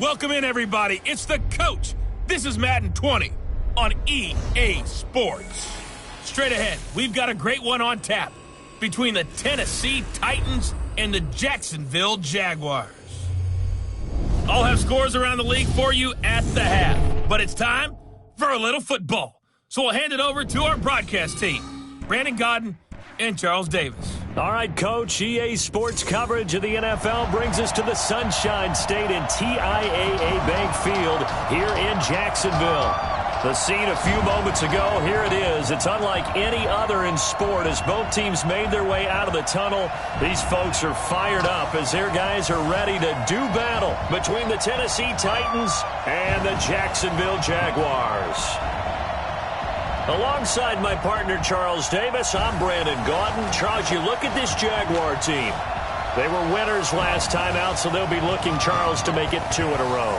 welcome in everybody. It's the coach. This is Madden 20 on EA Sports. Straight ahead, we've got a great one on tap between the Tennessee Titans and the Jacksonville Jaguars. I'll have scores around the league for you at the half, but it's time for a little football. So we'll hand it over to our broadcast team, Brandon Godden and Charles Davis. All right, Coach, EA Sports coverage of the NFL brings us to the Sunshine State in TIAA Bank Field here in Jacksonville. The scene a few moments ago, here it is. It's unlike any other in sport as both teams made their way out of the tunnel. These folks are fired up as their guys are ready to do battle between the Tennessee Titans and the Jacksonville Jaguars. Alongside my partner, Charles Davis, I'm Brandon Godden. Charles, you look at this Jaguar team. They were winners last time out, so they'll be looking, Charles, to make it 2 in a row.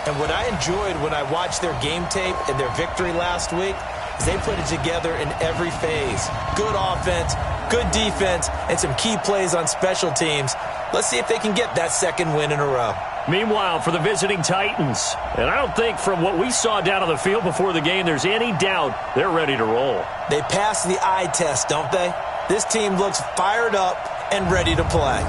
And what I enjoyed when I watched their game tape and their victory last week is they put it together in every phase. Good offense, good defense, and some key plays on special teams. Let's see if they can get that second win in a row. Meanwhile, for the visiting Titans, and I don't think from what we saw down on the field before the game there's any doubt they're ready to roll. They passed the eye test, don't they? This team looks fired up and ready to play.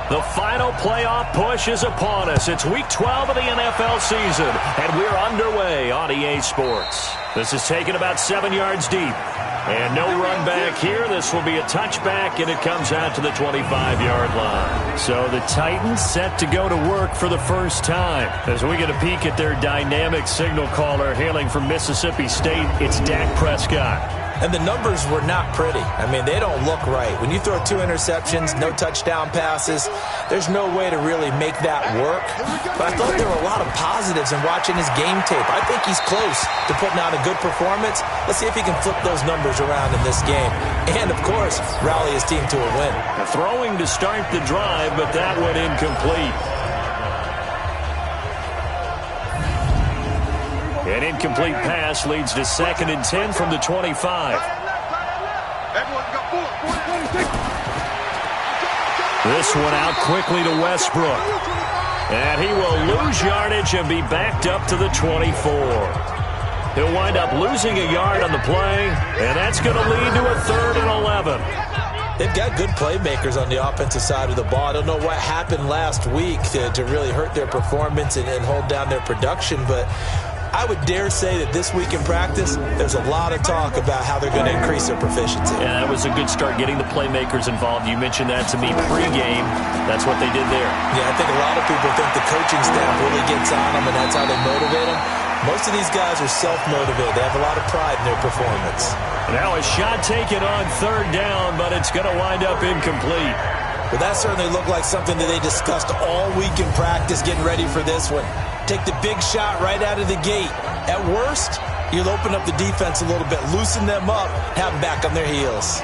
The final playoff push is upon us. It's Week 12 of the NFL season, and we're underway on EA Sports. This is taken about 7 yards deep. And no run back here. This will be a touchback, and it comes out to the 25-yard line. So the Titans set to go to work for the first time. As we get a peek at their dynamic signal caller hailing from Mississippi State, it's Dak Prescott. And the numbers were not pretty. I mean, they don't look right. When you throw 2 interceptions, no touchdown passes, there's no way to really make that work. But I thought there were a lot of positives in watching his game tape. I think he's close to putting out a good performance. Let's see if he can flip those numbers around in this game. And, of course, rally his team to a win. Throwing to start the drive, but that went incomplete. An incomplete pass leads to 2nd and 10 from the 25. This one out quickly to Westbrook. And he will lose yardage and be backed up to the 24. He'll wind up losing a yard on the play, and that's going to lead to a 3rd and 11. They've got good playmakers on the offensive side of the ball. I don't know what happened last week to really hurt their performance and hold down their production, but I would dare say that this week in practice, there's a lot of talk about how they're going to increase their proficiency. Yeah, that was a good start getting the playmakers involved. You mentioned that to me pregame. That's what they did there. Yeah, I think a lot of people think the coaching staff really gets on them, and that's how they motivate them. Most of these guys are self-motivated. They have a lot of pride in their performance. Now a shot taken on 3rd down, but it's going to wind up incomplete. Well, that certainly looked like something that they discussed all week in practice getting ready for this one. Take the big shot right out of the gate. At worst, you'll open up the defense a little bit, loosen them up, have them back on their heels.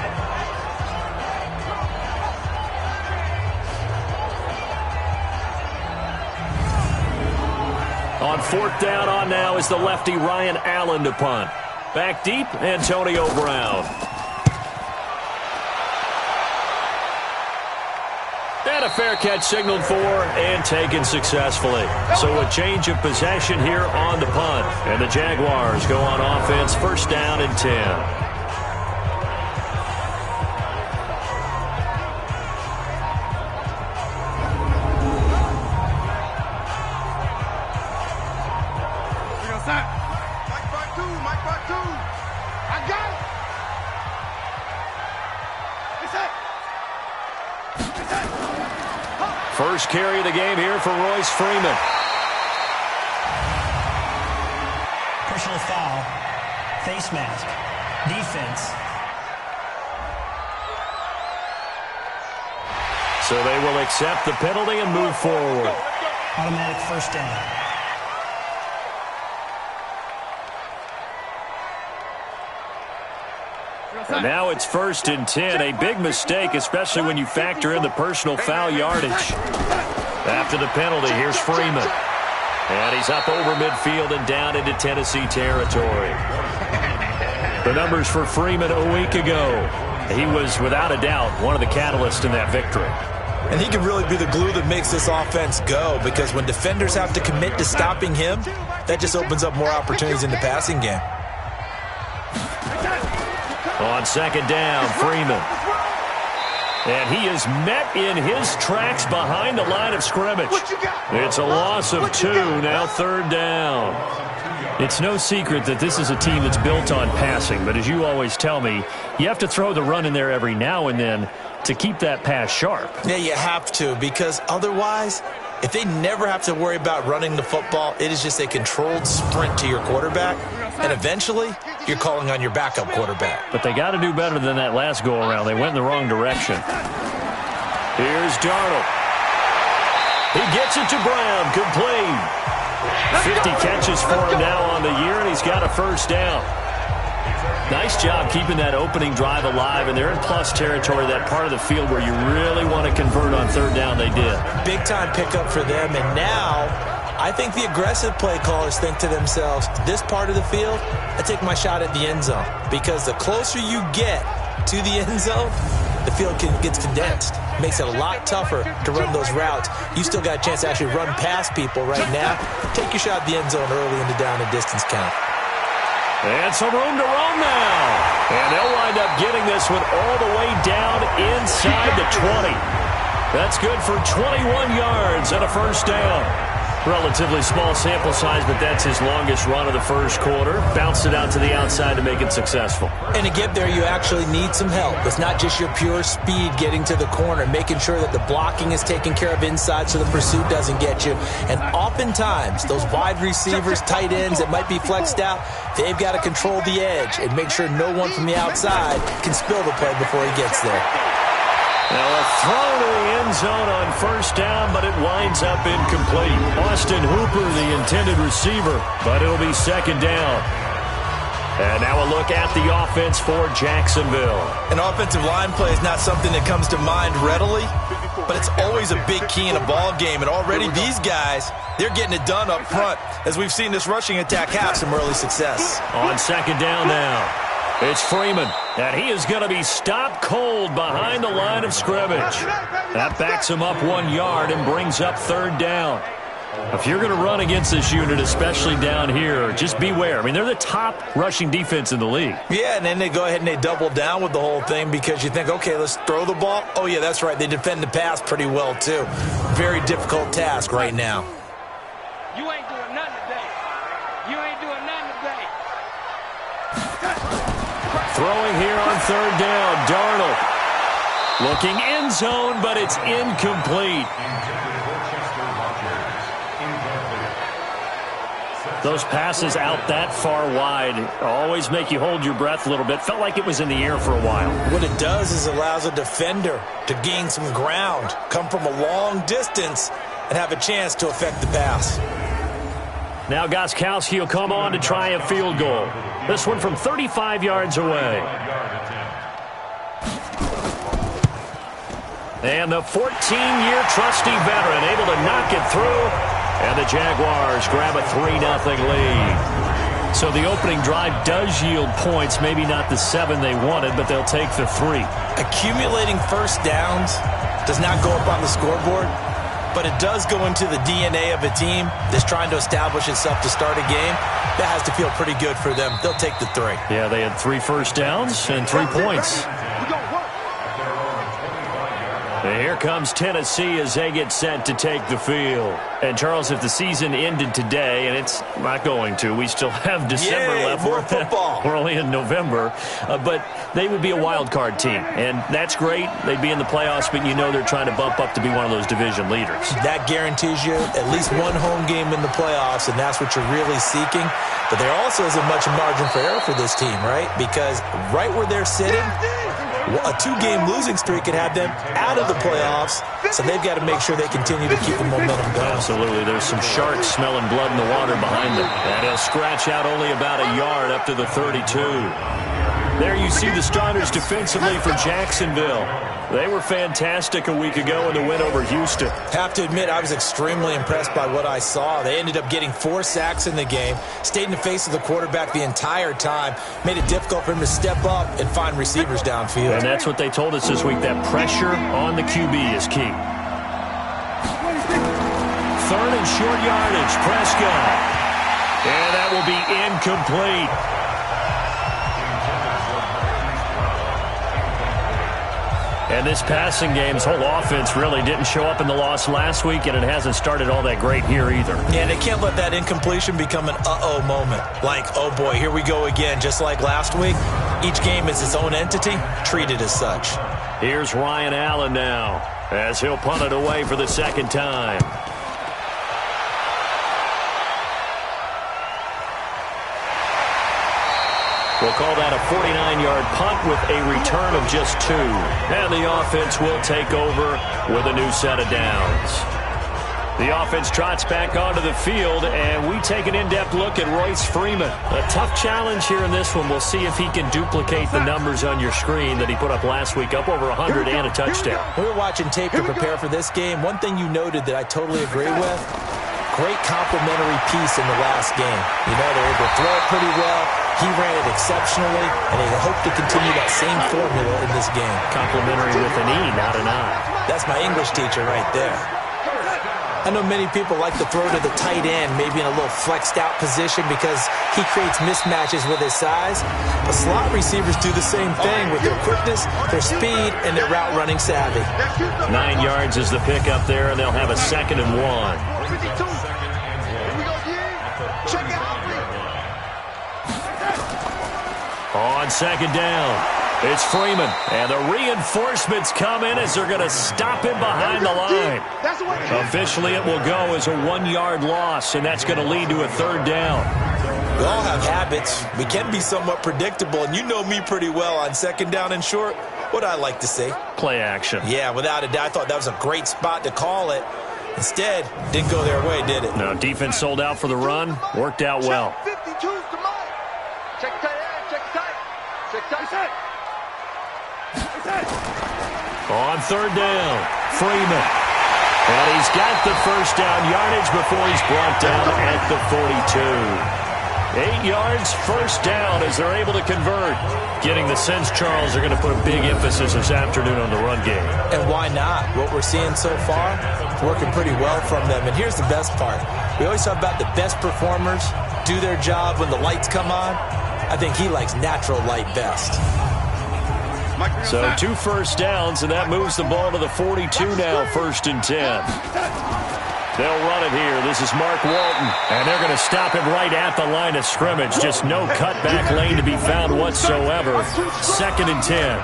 On 4th down on now is the lefty Ryan Allen to punt. Back deep, Antonio Brown. And a fair catch signaled for and taken successfully. So a change of possession here on the punt. And the Jaguars go on offense, 1st down and 10. First carry of the game here for Royce Freeman. Personal foul, face mask, defense. So they will accept the penalty and move forward. Automatic 1st down. And now it's 1st and 10. A big mistake, especially when you factor in the personal foul yardage. After the penalty, here's Freeman. And he's up over midfield and down into Tennessee territory. The numbers for Freeman a week ago. He was, without a doubt, one of the catalysts in that victory. And he can really be the glue that makes this offense go, because when defenders have to commit to stopping him, that just opens up more opportunities in the passing game. On 2nd down, Freeman. And he is met in his tracks behind the line of scrimmage. It's a loss of 2, now 3rd down. It's no secret that this is a team that's built on passing, but as you always tell me, you have to throw the run in there every now and then to keep that pass sharp. Yeah, you have to, because otherwise, if they never have to worry about running the football, it is just a controlled sprint to your quarterback, and eventually, you're calling on your backup quarterback. But they got to do better than that last go-around. They went in the wrong direction. Here's Darnold. He gets it to Brown, complete. 50 catches for him now on the year, and he's got a 1st down. Nice job keeping that opening drive alive, and they're in plus territory, that part of the field where you really want to convert on 3rd down. They did. Big-time pickup for them, and now I think the aggressive play callers think to themselves, this part of the field, I take my shot at the end zone, because the closer you get to the end zone, the field gets condensed. Makes it a lot tougher to run those routes. You still got a chance to actually run past people right now. Take your shot at the end zone early in the down and distance count. And some room to roam now. And they'll wind up getting this one all the way down inside the 20. That's good for 21 yards and a 1st down. Relatively small sample size, but that's his longest run of the 1st quarter. Bounced it out to the outside to make it successful. And to get there, you actually need some help. It's not just your pure speed getting to the corner, making sure that the blocking is taken care of inside so the pursuit doesn't get you. And oftentimes, those wide receivers, tight ends that might be flexed out, they've got to control the edge and make sure no one from the outside can spill the play before he gets there. Now a throw to the end zone on 1st down, but it winds up incomplete. Austin Hooper, the intended receiver, but it'll be 2nd down. And now a look at the offense for Jacksonville. An offensive line play is not something that comes to mind readily, but it's always a big key in a ball game. And already these guys, they're getting it done up front, as we've seen this rushing attack have some early success. On 2nd down now. It's Freeman, and he is going to be stopped cold behind the line of scrimmage. That backs him up 1 yard and brings up 3rd down. If you're going to run against this unit, especially down here, just beware. I mean, they're the top rushing defense in the league. Yeah, and then they go ahead and they double down with the whole thing because you think, okay, let's throw the ball. Oh, yeah, that's right. They defend the pass pretty well, too. Very difficult task right now. You ain't doing nothing today. You ain't doing nothing today. Throwing here on 3rd down, Darnold. Looking end zone, but it's incomplete. Those passes out that far wide always make you hold your breath a little bit. Felt like it was in the air for a while. What it does is allows a defender to gain some ground, come from a long distance, and have a chance to affect the pass. Now Gostkowski will come on to try a field goal. This one from 35 yards away. And the 14-year trusty veteran able to knock it through. And the Jaguars grab a 3-0 lead. So the opening drive does yield points, maybe not the 7 they wanted, but they'll take the 3. Accumulating first downs does not go up on the scoreboard, but it does go into the DNA of a team that's trying to establish itself to start a game. That has to feel pretty good for them. They'll take the 3. Yeah, they had 3 first downs and 3 points. And here comes Tennessee as they get set to take the field. And, Charles, if the season ended today, and it's not going to, we still have December left. More football. We're only in November. But they would be a wild card team. And that's great. They'd be in the playoffs, but you know they're trying to bump up to be one of those division leaders. That guarantees you at least one home game in the playoffs, and that's what you're really seeking. But there also isn't much margin for error for this team, right? Because right where they're sitting, a 2-game losing streak could have them out of the playoffs, so they've got to make sure they continue to keep the momentum going. Absolutely. There's some sharks smelling blood in the water behind them. And he'll scratch out only about a yard up to the 32. There you see the starters defensively for Jacksonville. They were fantastic a week ago in the win over Houston. Have to admit, I was extremely impressed by what I saw. They ended up getting 4 sacks in the game, stayed in the face of the quarterback the entire time, made it difficult for him to step up and find receivers downfield. And that's what they told us this week, that pressure on the QB is key. 3rd and short yardage, Prescott. And that will be incomplete. And this passing game's whole offense really didn't show up in the loss last week, and it hasn't started all that great here either. Yeah, they can't let that incompletion become an uh-oh moment. Like, oh boy, here we go again, just like last week. Each game is its own entity, treated as such. Here's Ryan Allen now, as he'll punt it away for the second time. We'll call that a 49-yard punt with a return of just 2. And the offense will take over with a new set of downs. The offense trots back onto the field, and we take an in-depth look at Royce Freeman. A tough challenge here in this one. We'll see if he can duplicate the numbers on your screen that he put up last week, up over 100 and a touchdown. We were watching tape to prepare for this game. One thing you noted that I totally agree with, great complimentary piece in the last game. You know, they were able to throw it pretty well. He ran it exceptionally, and they hope to continue that same formula in this game. Complimentary with an E, not an I. That's my English teacher right there. I know many people like to throw to the tight end, maybe in a little flexed out position because he creates mismatches with his size. But slot receivers do the same thing with their quickness, their speed, and their route running savvy. 9 yards is the pickup there, and they'll have a 2nd and 1. On 2nd down, it's Freeman. And the reinforcements come in as they're going to stop him behind the line. Officially, it will go as a 1-yard loss, and that's going to lead to a 3rd down. We all have habits. We can be somewhat predictable, and you know me pretty well on 2nd down and short. What I like to say? Play action. Yeah, without a doubt. I thought that was a great spot to call it. Instead, didn't go their way, did it? No, defense sold out for the run. Worked out well. On 3rd down, Freeman. And he's got the 1st down yardage before he's brought down at the 42. 8 yards, 1st down as they're able to convert. Getting the sense, Charles, are going to put a big emphasis this afternoon on the run game. And why not? What we're seeing so far, it's working pretty well from them. And here's the best part. We always talk about the best performers do their job when the lights come on. I think he likes natural light best. So 2 first downs, and that moves the ball to the 42 now, 1st and 10. They'll run it here. This is Mark Walton, and they're going to stop him right at the line of scrimmage. Just no cutback lane to be found whatsoever. 2nd and 10.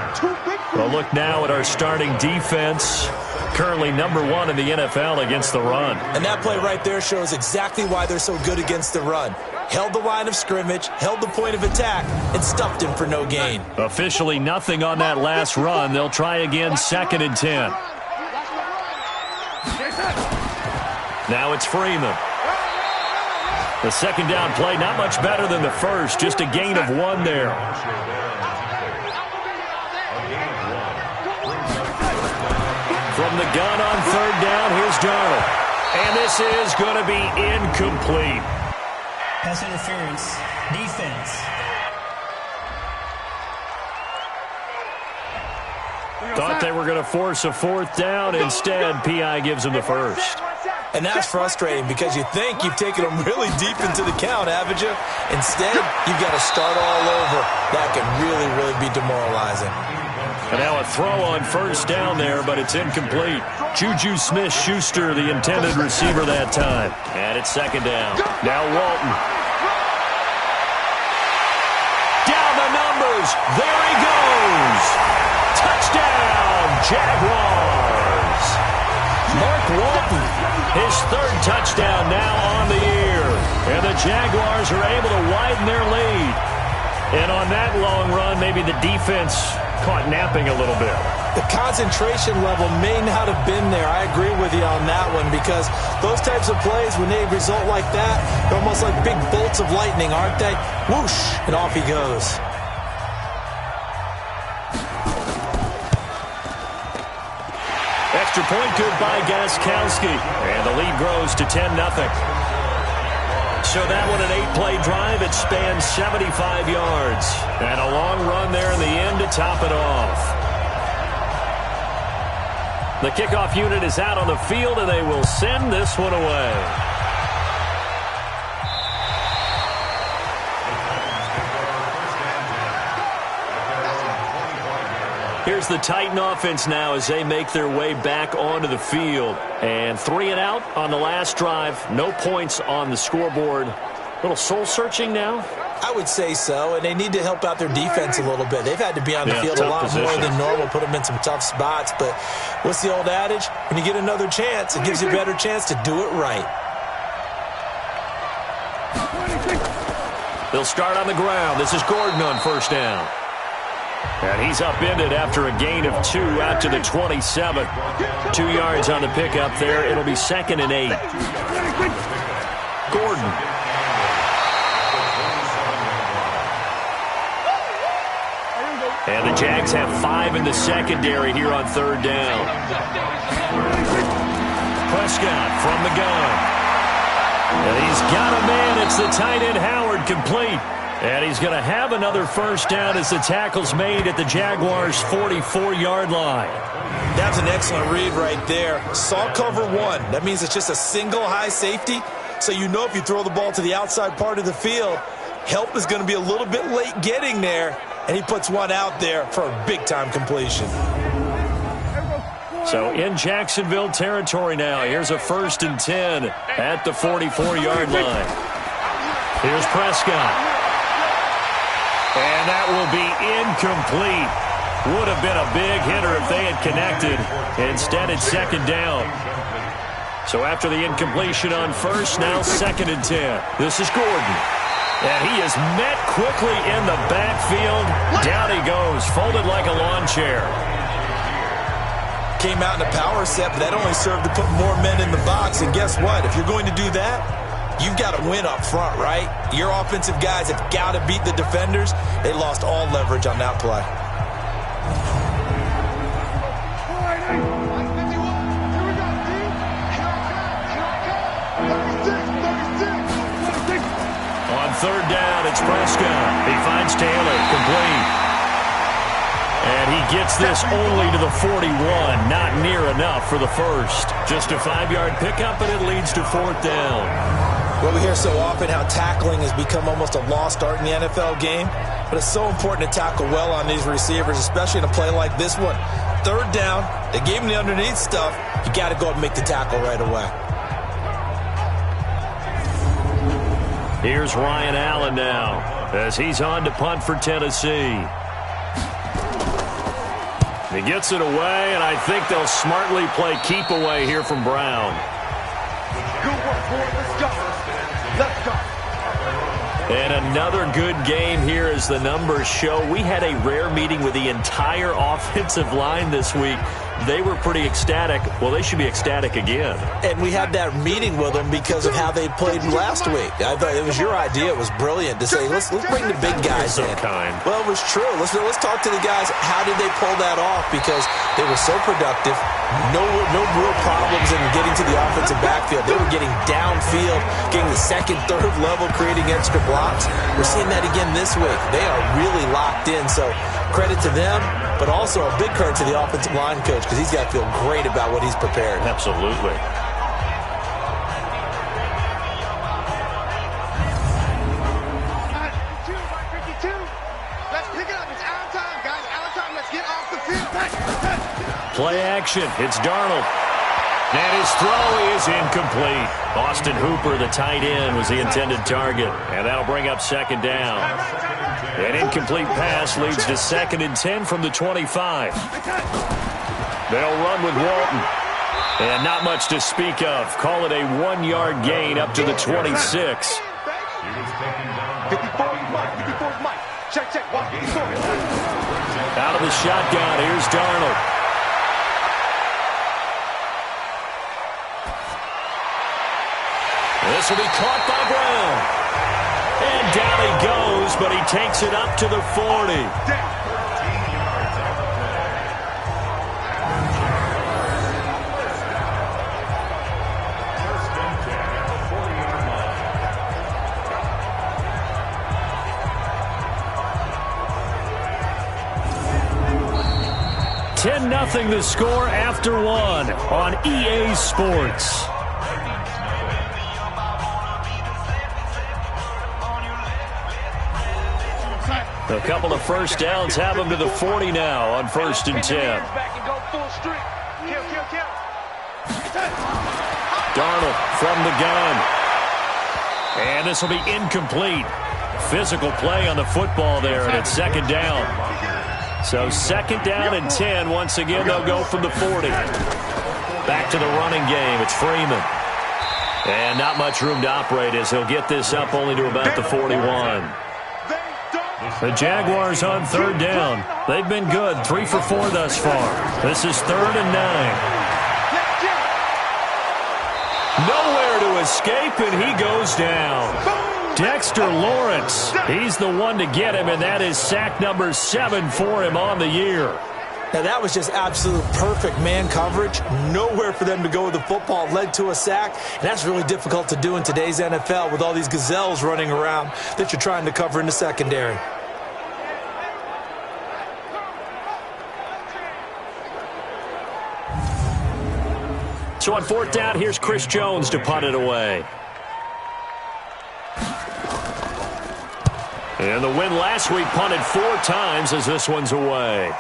Well, look now at our starting defense. Currently number 1 in the NFL against the run. And that play right there shows exactly why they're so good against the run. Held the line of scrimmage, held the point of attack, and stuffed him for no gain. Officially nothing on that last run. They'll try again, 2nd and 10. Now it's Freeman. The 2nd down play, not much better than the first, just a gain of 1 there. From the gun on 3rd down, here's Darnold. And this is going to be incomplete. Pass interference, defense. Thought they were going to force a 4th down. Instead, P.I. gives them the 1st. And that's frustrating because you think you've taken them really deep into the count, haven't you? Instead, you've got to start all over. That can really, really be demoralizing. And now a throw on 1st down there, but it's incomplete. Juju Smith-Schuster, the intended receiver that time. And it's 2nd down. Now Walton. Down the numbers. There he goes. Touchdown, Jaguars. Mark Walton, his 3rd touchdown now on the year. And the Jaguars are able to widen their lead. And on that long run, maybe the defense caught napping a little bit. The concentration level may not have been there. I agree with you on that one because those types of plays, when they result like that, they're almost like big bolts of lightning, aren't they? Whoosh, and off he goes. extra point, good by Gostkowski. And the lead grows to 10-0. So that one, an 8-play drive. It spans 75 yards. And a long run there in the end to top it off. The kickoff unit is out on the field, and they will send this one away. Here's the Titan offense now as they make their way back onto the field. And 3 and out on the last drive. No points on the scoreboard. A little soul-searching now? I would say so, and they need to help out their defense a little bit. They've had to be on the field a lot more than normal, put them in some tough spots. But what's the old adage? When you get another chance, it gives you a better chance to do it right. They'll start on the ground. This is Gordon on first down. And he's upended after a gain of 2 out to the 27. 2 yards on the pickup there. It'll be 2nd and 8. Gordon. And the Jags have 5 in the secondary here on 3rd down. Prescott from the gun. And he's got a man. It's the tight end Howard, complete. And he's going to have another first down as the tackle's made at the Jaguars' 44-yard line. That's an excellent read right there. Saw cover 1. That means it's just a single high safety. So you know if you throw the ball to the outside part of the field, help is going to be a little bit late getting there. And he puts one out there for a big-time completion. So in Jacksonville territory now. Here's a 1st and 10 at the 44-yard line. Here's Prescott. And that will be incomplete. Would have been a big hitter if they had connected. Instead, it's 2nd down. So after the incompletion on first, now 2nd and 10. This is Gordon. And he is met quickly in the backfield. Down he goes, folded like a lawn chair. Came out in a power set, but that only served to put more men in the box. And guess what? If you're going to do that, you've got to win up front, right? Your offensive guys have got to beat the defenders. They lost all leverage on that play. On 3rd down, it's Prescott. He finds Taylor, complete. And he gets this only to the 41. Not near enough for the first. Just a 5-yard pickup, and it leads to 4th down. Well, we hear so often how tackling has become almost a lost art in the NFL game. But it's so important to tackle well on these receivers, especially in a play like this one. 3rd down, they gave him the underneath stuff. You got to go and make the tackle right away. Here's Ryan Allen now as he's on to punt for Tennessee. He gets it away, and I think they'll smartly play keep away here from Brown. Good work, boy. Let's go. Let's go. And another good game here as the numbers show. We had a rare meeting with the entire offensive line this week. They were pretty ecstatic. Well, they should be ecstatic again. And we had that meeting with them because of how they played last week. I thought it was your idea. It was brilliant to say, let's bring the big guys in. Kind. Well, it was true. Let's talk to the guys. How did they pull that off? Because they were so productive. No real problems in getting to the offensive backfield. They were getting downfield, getting the 2nd, 3rd level, creating extra blocks. We're seeing that again this week. They are really locked in. So credit to them, but also a big credit to the offensive line coach because he's got to feel great about what he's prepared. Absolutely. Let's pick it up. It's our time, guys. Our time. Let's get off the field. Play action. It's Darnold. And his throw is incomplete. Austin Hooper, the tight end, was the intended target. And that'll bring up 2nd down. An incomplete pass leads to 2nd and 10 from the 25. They'll run with Walton. And not much to speak of. Call it a 1-yard gain up to the 26. 54 Mike. Check. Watch the score. Out of the shotgun, here's Darnold. This will be caught by Brown. And down he goes, but he takes it up to the 40. 1-0 the score after one on EA Sports. A couple of first downs have them to the 40 now on 1st and 10. Darnold from the gun. And this will be incomplete. Physical play on the football there, and it's 2nd down. So 2nd down and 10. Once again, they'll go from the 40. Back to the running game. It's Freeman. And not much room to operate as he'll get this up only to about the 41. The Jaguars on 3rd down. They've been good, 3 for 4 thus far. This is 3rd and 9. Nowhere to escape, and he goes down. Dexter Lawrence, he's the one to get him, and that is sack number 7 for him on the year. Now, that was just absolute perfect man coverage. Nowhere for them to go with the football. Led to a sack, and that's really difficult to do in today's NFL with all these gazelles running around that you're trying to cover in the secondary. So on 4th down, here's Chris Jones to punt it away. And the win last week punted 4 times as this one's away.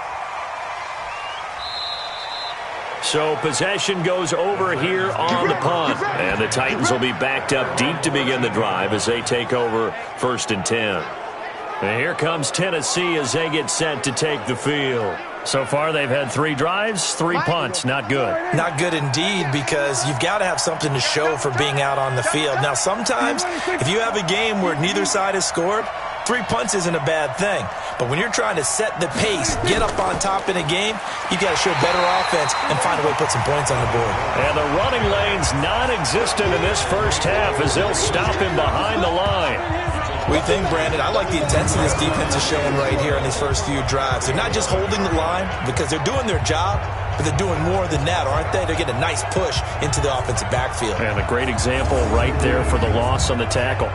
So possession goes over here on the punt. And the Titans will be backed up deep to begin the drive as they take over 1st and 10. And here comes Tennessee as they get set to take the field. So far, they've had 3 drives, 3 punts. Not good. Not good indeed, because you've got to have something to show for being out on the field. Now, sometimes, if you have a game where neither side has scored, 3 punts isn't a bad thing. But when you're trying to set the pace, get up on top in a game, you've got to show better offense and find a way to put some points on the board. And the running lane's non-existent in this first half as they'll stop him behind the line. We think, Brandon, I like the intensity this defense is showing right here in these first few drives. They're not just holding the line because they're doing their job, but they're doing more than that, aren't they? They're getting a nice push into the offensive backfield. And a great example right there for the loss on the tackle.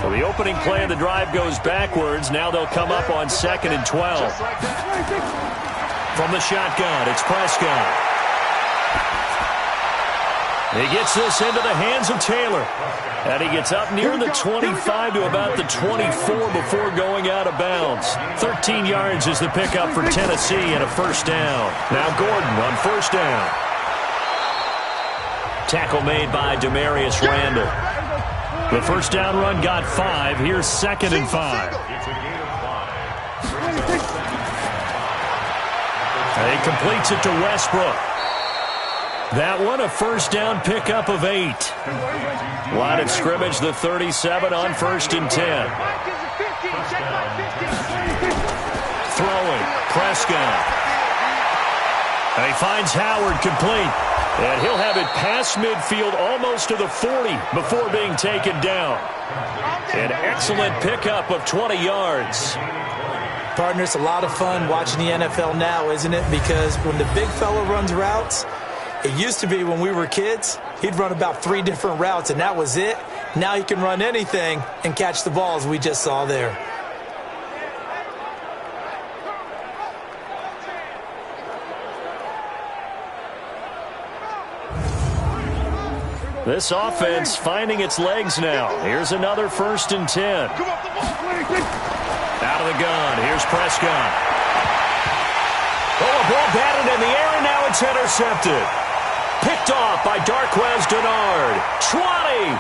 So the opening play of the drive goes backwards. Now they'll come up on 2nd and 12. From the shotgun, it's Prescott. He gets this into the hands of Taylor. And he gets up near the 25 to about the 24 before going out of bounds. 13 yards is the pickup for Tennessee and a 1st down. Now Gordon on 1st down. Tackle made by Demarius Randall. The 1st down run got 5. Here's 2nd and 5. And he completes it to Westbrook. That one a 1st down pickup of 8. Line of scrimmage, the 37 on 1st and 10. Throwing, Prescott. And he finds Howard complete. And he'll have it past midfield almost to the 40 before being taken down. An excellent pickup of 20 yards. Partner, it's a lot of fun watching the NFL now, isn't it? Because when the big fella runs routes, it used to be when we were kids, he'd run about 3 different routes, and that was it. Now he can run anything and catch the balls we just saw there. This offense finding its legs now. Here's another 1st and 10. Out of the gun. Here's Prescott. Oh, a ball batted in the air, and now it's intercepted. Picked off by Darquez Dennard. 20.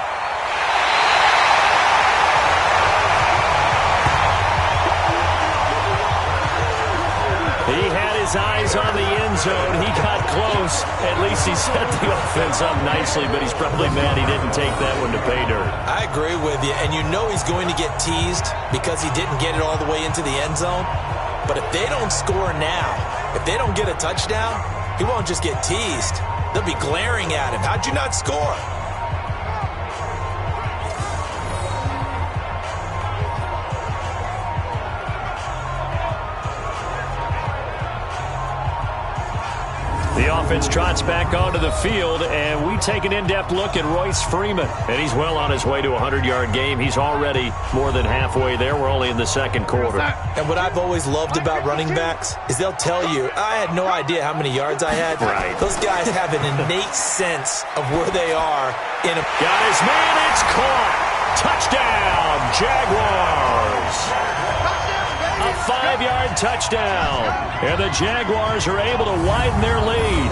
He had his eyes on the end zone. He got close. At least he set the offense up nicely, but he's probably mad he didn't take that one to pay dirt. I agree with you, and you know he's going to get teased because he didn't get it all the way into the end zone. But if they don't score now, if they don't get a touchdown, he won't just get teased. They'll be glaring at him. How'd you not score? The offense trots back onto the field, and we take an in-depth look at Royce Freeman. And he's well on his way to a 100-yard game. He's already more than halfway there. We're only in the second quarter. And what I've always loved about running backs is they'll tell you, I had no idea how many yards I had. Right. Those guys have an innate sense of where they are. Got his man. It's caught. Touchdown, Jaguars. A 5-yard touchdown, and the Jaguars are able to widen their lead.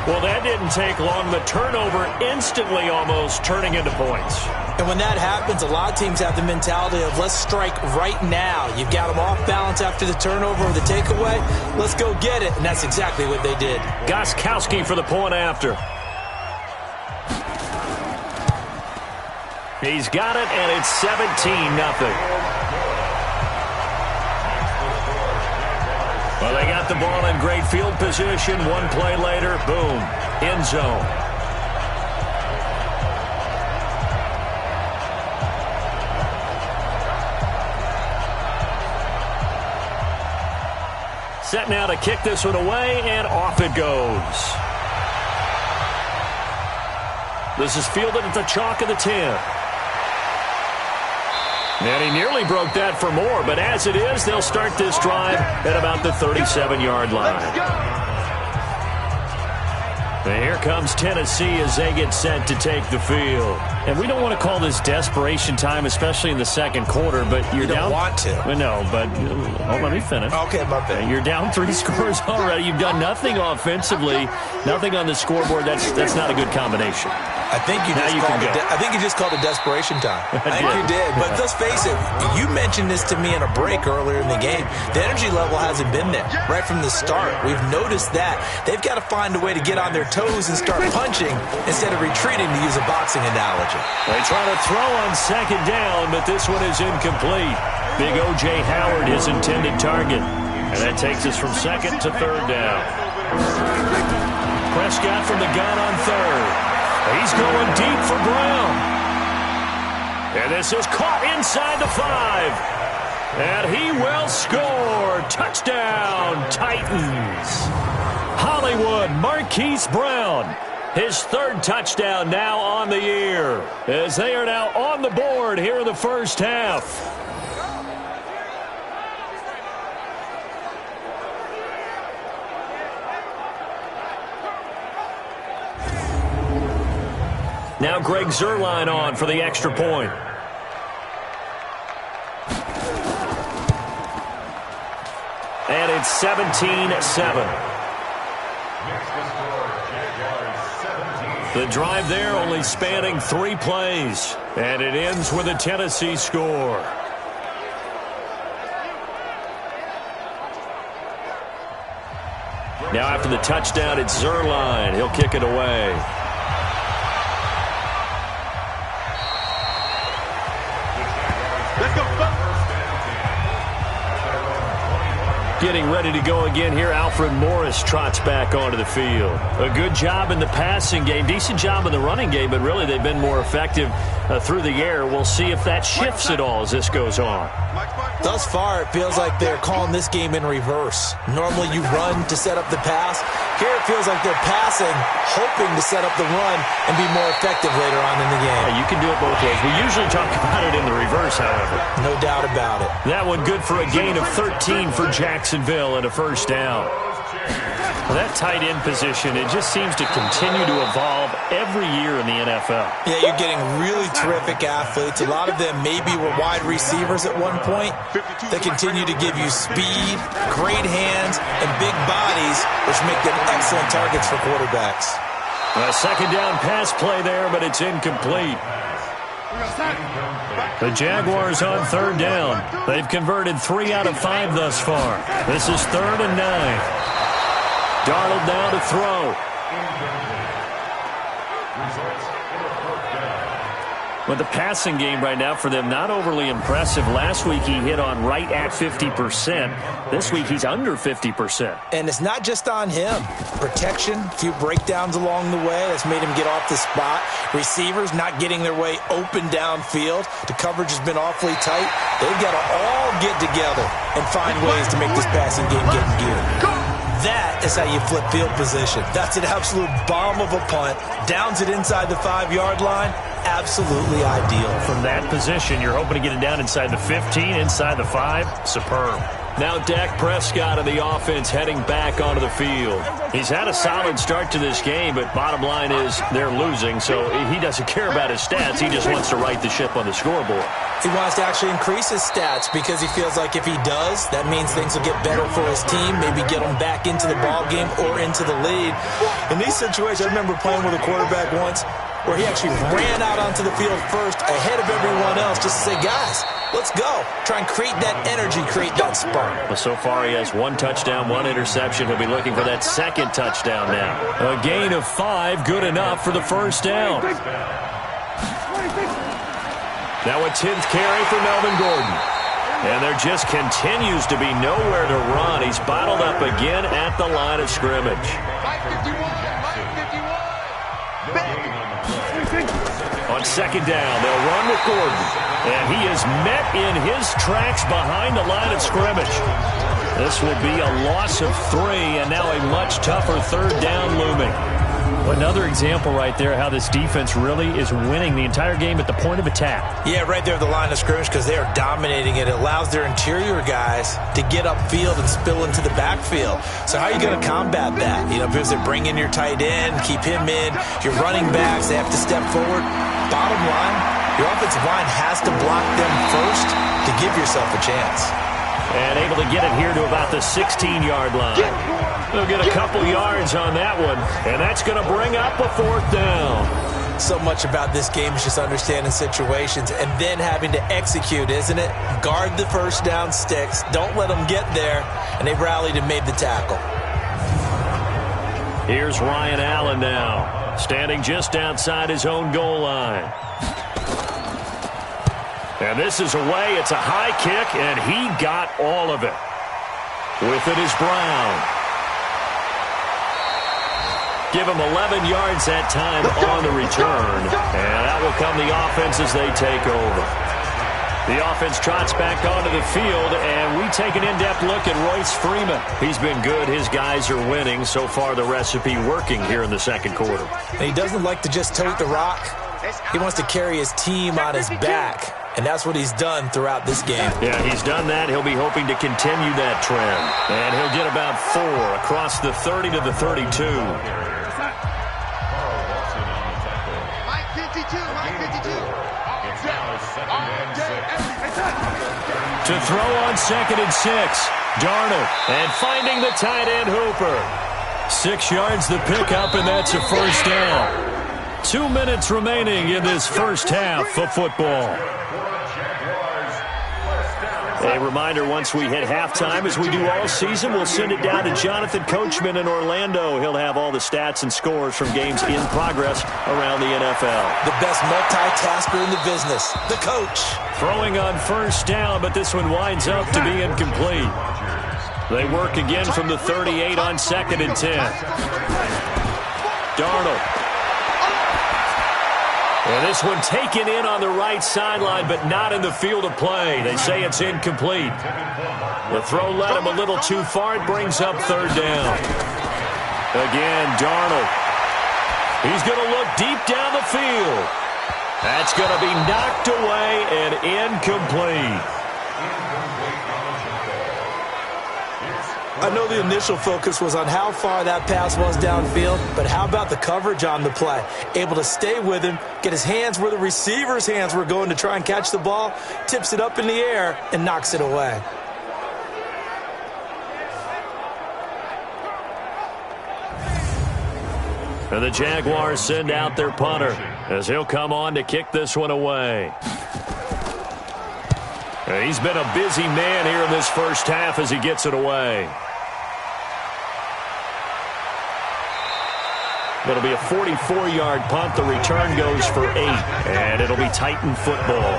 Well, that didn't take long. The turnover instantly almost turning into points. And when that happens, a lot of teams have the mentality of let's strike right now. You've got them off balance after the turnover or the takeaway. Let's go get it, and that's exactly what they did. Gostkowski for the point after. He's got it, and it's 17-0. Well, they got the ball in great field position. One play later, boom, end zone. Set now to kick this one away, and off it goes. This is fielded at the chalk of the 10. And he nearly broke that for more, but as it is, they'll start this drive at about the 37-yard line. And here comes Tennessee as they get set to take the field. And we don't want to call this desperation time, especially in the second quarter, but you're down. You don't want to. Well, no, but let me finish. Okay, my bad. You're down 3 scores already. You've done nothing offensively, nothing on the scoreboard. That's not a good combination. I think you just called it desperation time. I think you did. But let's face it, you mentioned this to me in a break earlier in the game. The energy level hasn't been there right from the start. We've noticed that. They've got to find a way to get on their toes and start punching instead of retreating, to use a boxing analogy. They try to throw on second down, but this one is incomplete. Big O.J. Howard, his intended target. And that takes us from second to third down. Prescott from the gun on third. He's going deep for Brown. And this is caught inside the 5. And he will score. Touchdown, Titans. Hollywood, Marquise Brown. His third touchdown now on the year, as they are now on the board here in the first half. Now Greg Zuerlein on for the extra point. And it's 17-7. The drive there only spanning 3 plays. And it ends with a Tennessee score. Now after the touchdown, it's Zuerlein. He'll kick it away. Getting ready to go again here. Alfred Morris trots back onto the field. A good job in the passing game. Decent job in the running game, but really they've been more effective through the air. We'll see if that shifts at all as this goes on. Thus far, it feels like they're calling this game in reverse. Normally you run to set up the pass. Here it feels like they're passing, hoping to set up the run and be more effective later on in the game. Yeah, you can do it both ways. We usually talk about it in the reverse, however. No doubt about it. That one good for a gain of 13 for Jacksonville and a first down. Well, that tight end position, it just seems to continue to evolve every year in the NFL. Yeah, you're getting really terrific athletes. A lot of them maybe were wide receivers at one point. They continue to give you speed, great hands, and big bodies, which make them excellent targets for quarterbacks. A second down pass play there, but it's incomplete. The Jaguars on third down. They've converted 3 out of 5 thus far. This is 3rd and 9. Darnold now to throw. But the passing game right now for them, not overly impressive. Last week he hit on right at 50%. This week he's under 50%. And it's not just on him. Protection, a few breakdowns along the way. That's made him get off the spot. Receivers not getting their way open downfield. The coverage has been awfully tight. They've got to all get together and find ways to make this passing game get in gear. That is how you flip field position. That's an absolute bomb of a punt. Downs it inside the 5-yard line. Absolutely ideal. From that position, you're hoping to get it down inside the 15, inside the 5. Superb. Now Dak Prescott of the offense heading back onto the field. He's had a solid start to this game, but bottom line is they're losing, so he doesn't care about his stats. He just wants to right the ship on the scoreboard. He wants to actually increase his stats because he feels like if he does, that means things will get better for his team, maybe get him back into the ball game or into the lead. In these situations, I remember playing with a quarterback once where he actually ran out onto the field first ahead of everyone else just to say, guys, let's go. Try and create that energy, create that spark. Well, so far he has 1 touchdown, 1 interception. He'll be looking for that 2nd touchdown now. A gain of 5, good enough for the first down. Now a 10th carry for Melvin Gordon. And there just continues to be nowhere to run. He's bottled up again at the line of scrimmage. On 2nd down, they'll run with Gordon. And he is met in his tracks behind the line of scrimmage. This will be a loss of 3, and now a much tougher 3rd down looming. Another example right there how this defense really is winning the entire game at the point of attack. Yeah, right there at the line of scrimmage because they are dominating it. It allows their interior guys to get upfield and spill into the backfield. So how are you going to combat that? You know, because they bring in your tight end, keep him in. Your running backs, they have to step forward. Bottom line, your offensive line has to block them first to give yourself a chance. And able to get it here to about the 16-yard line. They'll get a couple yards on that one, and that's going to bring up a 4th down. So much about this game is just understanding situations and then having to execute, isn't it? Guard the first down sticks. Don't let them get there, and they rallied and made the tackle. Here's Ryan Allen now, standing just outside his own goal line. And this is away. It's a high kick, and he got all of it. With it is Brown. Give him 11 yards that time on the return. And that will come the offense as they take over. The offense trots back onto the field, and we take an in-depth look at Royce Freeman. He's been good. His guys are winning. So far, the recipe working here in the 2nd quarter. And he doesn't like to just tote the rock. He wants to carry his team on his back. And that's what he's done throughout this game. Yeah, he's done that. He'll be hoping to continue that trend. And he'll get about 4 across the 30 to the 32. To throw on 2nd and 6. Darnold. And finding the tight end Hooper. 6 yards the pickup, and that's a first down. 2 minutes remaining in this first half of football. A reminder, once we hit halftime, as we do all season, we'll send it down to Jonathan Coachman in Orlando. He'll have all the stats and scores from games in progress around the NFL. The best multitasker in the business, the coach. Throwing on first down, but this one winds up to be incomplete. They work again from the 38 on 2nd and 10. Darnold. And this one taken in on the right sideline, but not in the field of play. They say it's incomplete. The throw led him a little too far. It brings up 3rd down. Again, Darnold. He's going to look deep down the field. That's going to be knocked away and incomplete. I know the initial focus was on how far that pass was downfield, but how about the coverage on the play? Able to stay with him, get his hands where the receiver's hands were going to try and catch the ball, tips it up in the air, and knocks it away. And the Jaguars send out their punter as he'll come on to kick this one away. And he's been a busy man here in this first half as he gets it away. It'll be a 44-yard punt. The return goes for 8, and it'll be Titan football.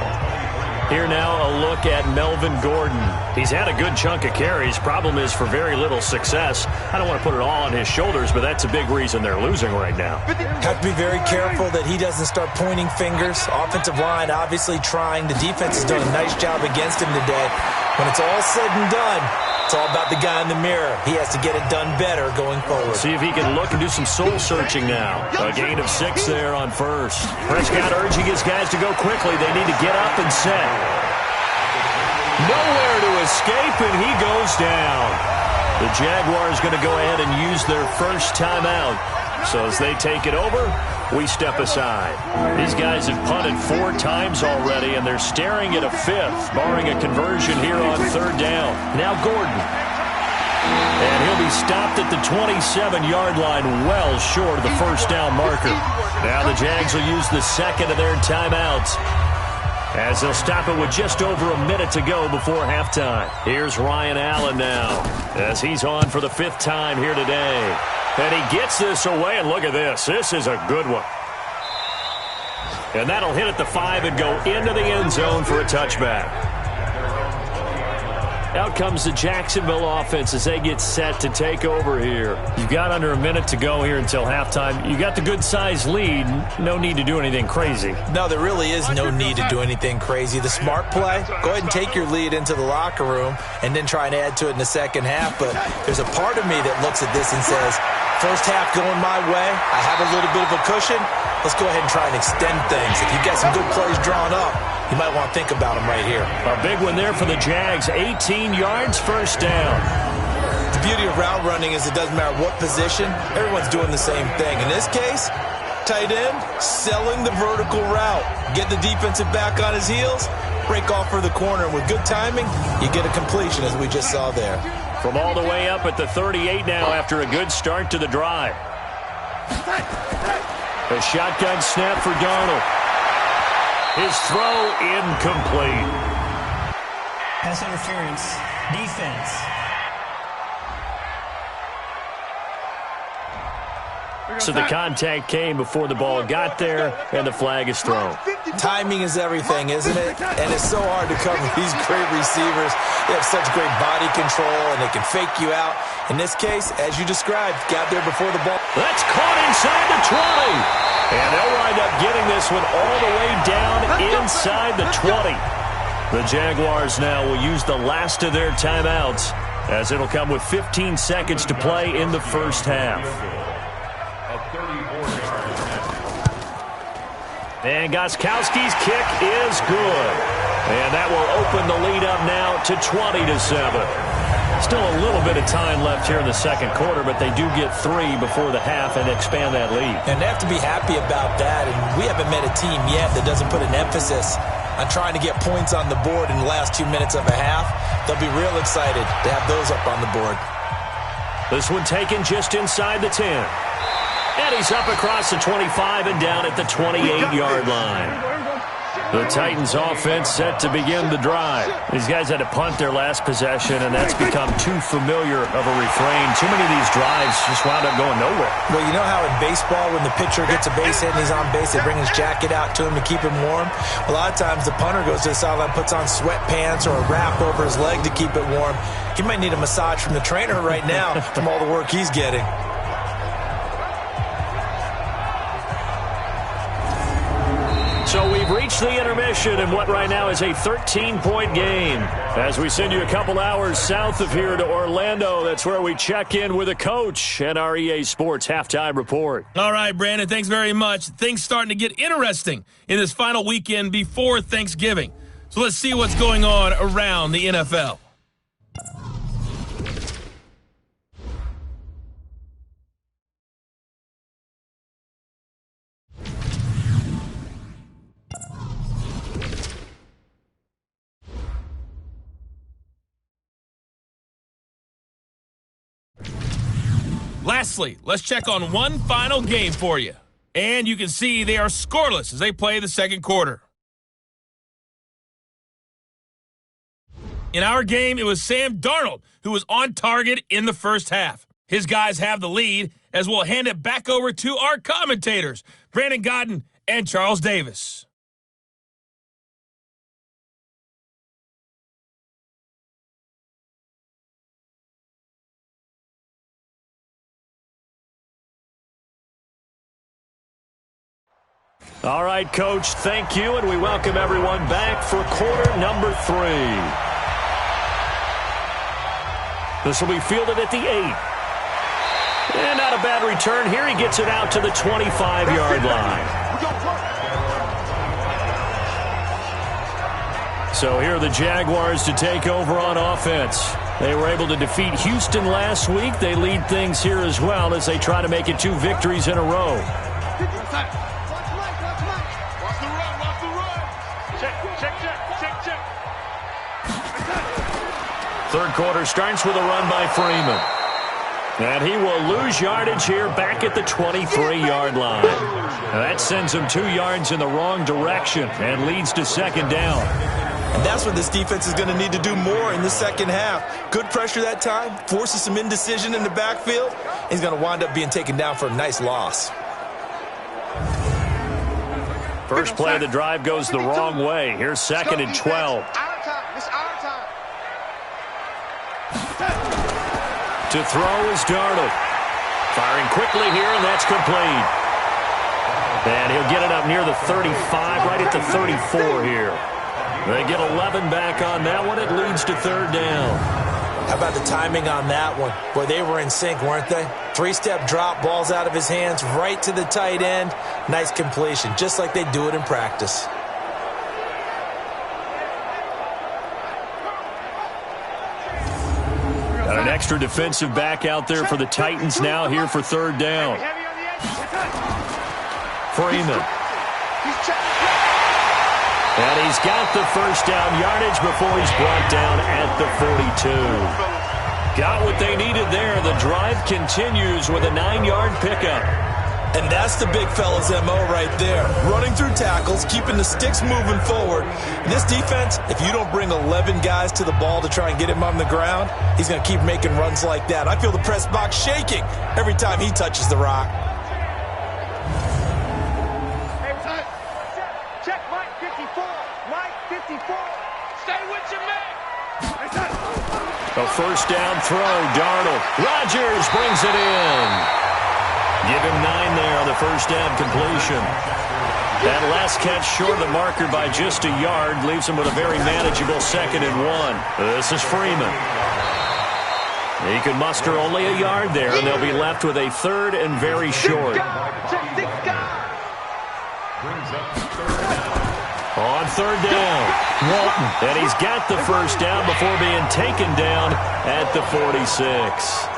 Here now a look at Melvin Gordon. He's had a good chunk of carries. Problem is for very little success. I don't want to put it all on his shoulders, but that's a big reason they're losing right now. Have to be very careful that he doesn't start pointing fingers. Offensive line obviously trying. The defense has done a nice job against him today. When it's all said and done, it's all about the guy in the mirror. He has to get it done better going going forward. See if he can look and do some soul searching now. A gain of 6 there on first. Prescott urging his guys to go quickly. They need to get up and set. Nowhere to escape, and he goes down. The Jaguars going to go ahead and use their first timeout. So as they take it over, we step aside. These guys have punted 4 times already, and they're staring at a 5th, barring a conversion here on 3rd down. Now Gordon. And he'll be stopped at the 27-yard line, well short of the first down marker. Now the Jags will use the second of their timeouts, as they'll stop it with just over a minute to go before halftime. Here's Ryan Allen now, as he's on for the 5th time here today. And he gets this away, and look at this. This is a good one. And that'll hit at the 5 and go into the end zone for a touchback. Out comes the Jacksonville offense as they get set to take over here. You've got under a minute to go here until halftime. You got the good-sized lead. No need to do anything crazy. No, there really is no need to do anything crazy. The smart play, go ahead and take your lead into the locker room and then try and add to it in the second half. But there's a part of me that looks at this and says, first half going my way, I have a little bit of a cushion. Let's go ahead and try and extend things. If you've got some good plays drawn up, you might want to think about them right here. A big one there for the Jags. 18 yards, first down. The beauty of route running is it doesn't matter what position. Everyone's doing the same thing. In this case, tight end, selling the vertical route. Get the defensive back on his heels, break off for the corner. And with good timing, you get a completion, as we just saw there. From all the way up at the 38 now after a good start to the drive. A shotgun snap for Darnold. His throw incomplete. Pass interference. Defense. So the contact came before the ball got there, and the flag is thrown. Timing is everything, isn't it? And it's so hard to cover these great receivers. They have such great body control, and they can fake you out. In this case, as you described, got there before the ball. That's caught inside the 20. And they'll wind up getting this one all the way down inside the 20. The Jaguars now will use the last of their timeouts, as it'll come with 15 seconds to play in the first half. And Gostkowski's kick is good. And that will open the lead up now to 20-7. Still a little bit of time left here in the second quarter, but they do get 3 before the half and expand that lead. And they have to be happy about that. And we haven't met a team yet that doesn't put an emphasis on trying to get points on the board in the last 2 minutes of a half. They'll be real excited to have those up on the board. This one taken just inside the 10. And he's up across the 25 and down at the 28-yard line. The Titans offense set to begin the drive. These guys had to punt their last possession, and that's become too familiar of a refrain. Too many of these drives just wound up going nowhere. Well, you know how in baseball, when the pitcher gets a base hit and he's on base, they bring his jacket out to him to keep him warm? A lot of times the punter goes to the sideline, puts on sweatpants or a wrap over his leg to keep it warm. He might need a massage from the trainer right now from all the work he's getting. So we've reached the intermission in what right now is a 13-point game. As we send you a couple hours south of here to Orlando, that's where we check in with a coach and our EA Sports halftime report. All right, Brandon, thanks very much. Things starting to get interesting in this final weekend before Thanksgiving. So let's see what's going on around the NFL. Lastly, let's check on one final game for you. And you can see they are scoreless as they play the second quarter. In our game, it was Sam Darnold who was on target in the first half. His guys have the lead as we'll hand it back over to our commentators, Brandon Godden and Charles Davis. All right, Coach, thank you, and we welcome everyone back for quarter number 3. This will be fielded at the 8. a bad return here. He gets it out to the 25-yard line. So here are the Jaguars to take over on offense. They were able to defeat Houston last week. They lead things here as well as they try to make it 2 victories in a row. Third quarter starts with a run by Freeman. And he will lose yardage here back at the 23-yard line. Now that sends him 2 yards in the wrong direction and leads to second down. And that's what this defense is going to need to do more in the second half. Good pressure that time, forces some indecision in the backfield. He's going to wind up being taken down for a nice loss. First play of the drive goes the wrong way. Here's 2nd and 12. To throw is Darnold. Firing quickly here, and that's complete. And he'll get it up near the 35, right at the 34 here. They get 11 back on that one. It leads to third down. How about the timing on that one? Boy, they were in sync, weren't they? 3-step drop, balls out of his hands, right to the tight end. Nice completion, just like they do it in practice. Got an extra defensive back out there for the Titans now here for third down. Freeman. And he's got the first down yardage before he's brought down at the 42. Got what they needed there. The drive continues with a 9-yard pickup. And that's the big fella's MO right there. Running through tackles, keeping the sticks moving forward. This defense, if you don't bring 11 guys to the ball to try and get him on the ground, he's going to keep making runs like that. I feel the press box shaking every time he touches the rock. Check Mike 54. Mike 54. Stay with your man. A first down throw, Darnold. Rodgers brings it in. Give him 9 there on the first down completion. That last catch short of the marker by just a yard leaves him with a very manageable 2nd and 1. This is Freeman. He can muster only a yard there, and they'll be left with a 3rd and very short. On third down, Walton. And he's got the first down before being taken down at the 46.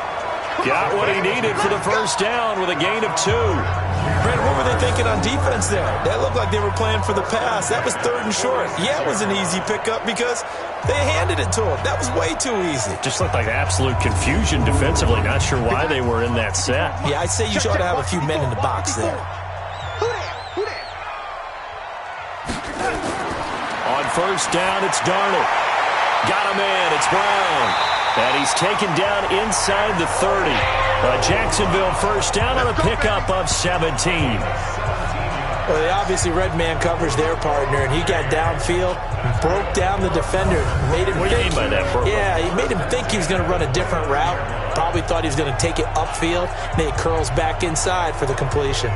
Got what he needed for the first down with a gain of 2. Brandon, what were they thinking on defense there? That looked like they were playing for the pass. That was 3rd and short. Yeah, it was an easy pickup because they handed it to him. That was way too easy. Just looked like absolute confusion defensively. Not sure why they were in that set. Yeah, I'd say you should have a few men in the box there. On first down, it's Darnold. Got a man. It's Brown. And he's taken down inside the 30. A Jacksonville first down on a pickup of 17. Well, they obviously read man coverage their partner, and he got downfield, broke down the defender, made him What do you mean by that, bro? Yeah, he made him think he was going to run a different route. Probably thought he was going to take it upfield, and it curls back inside for the completion.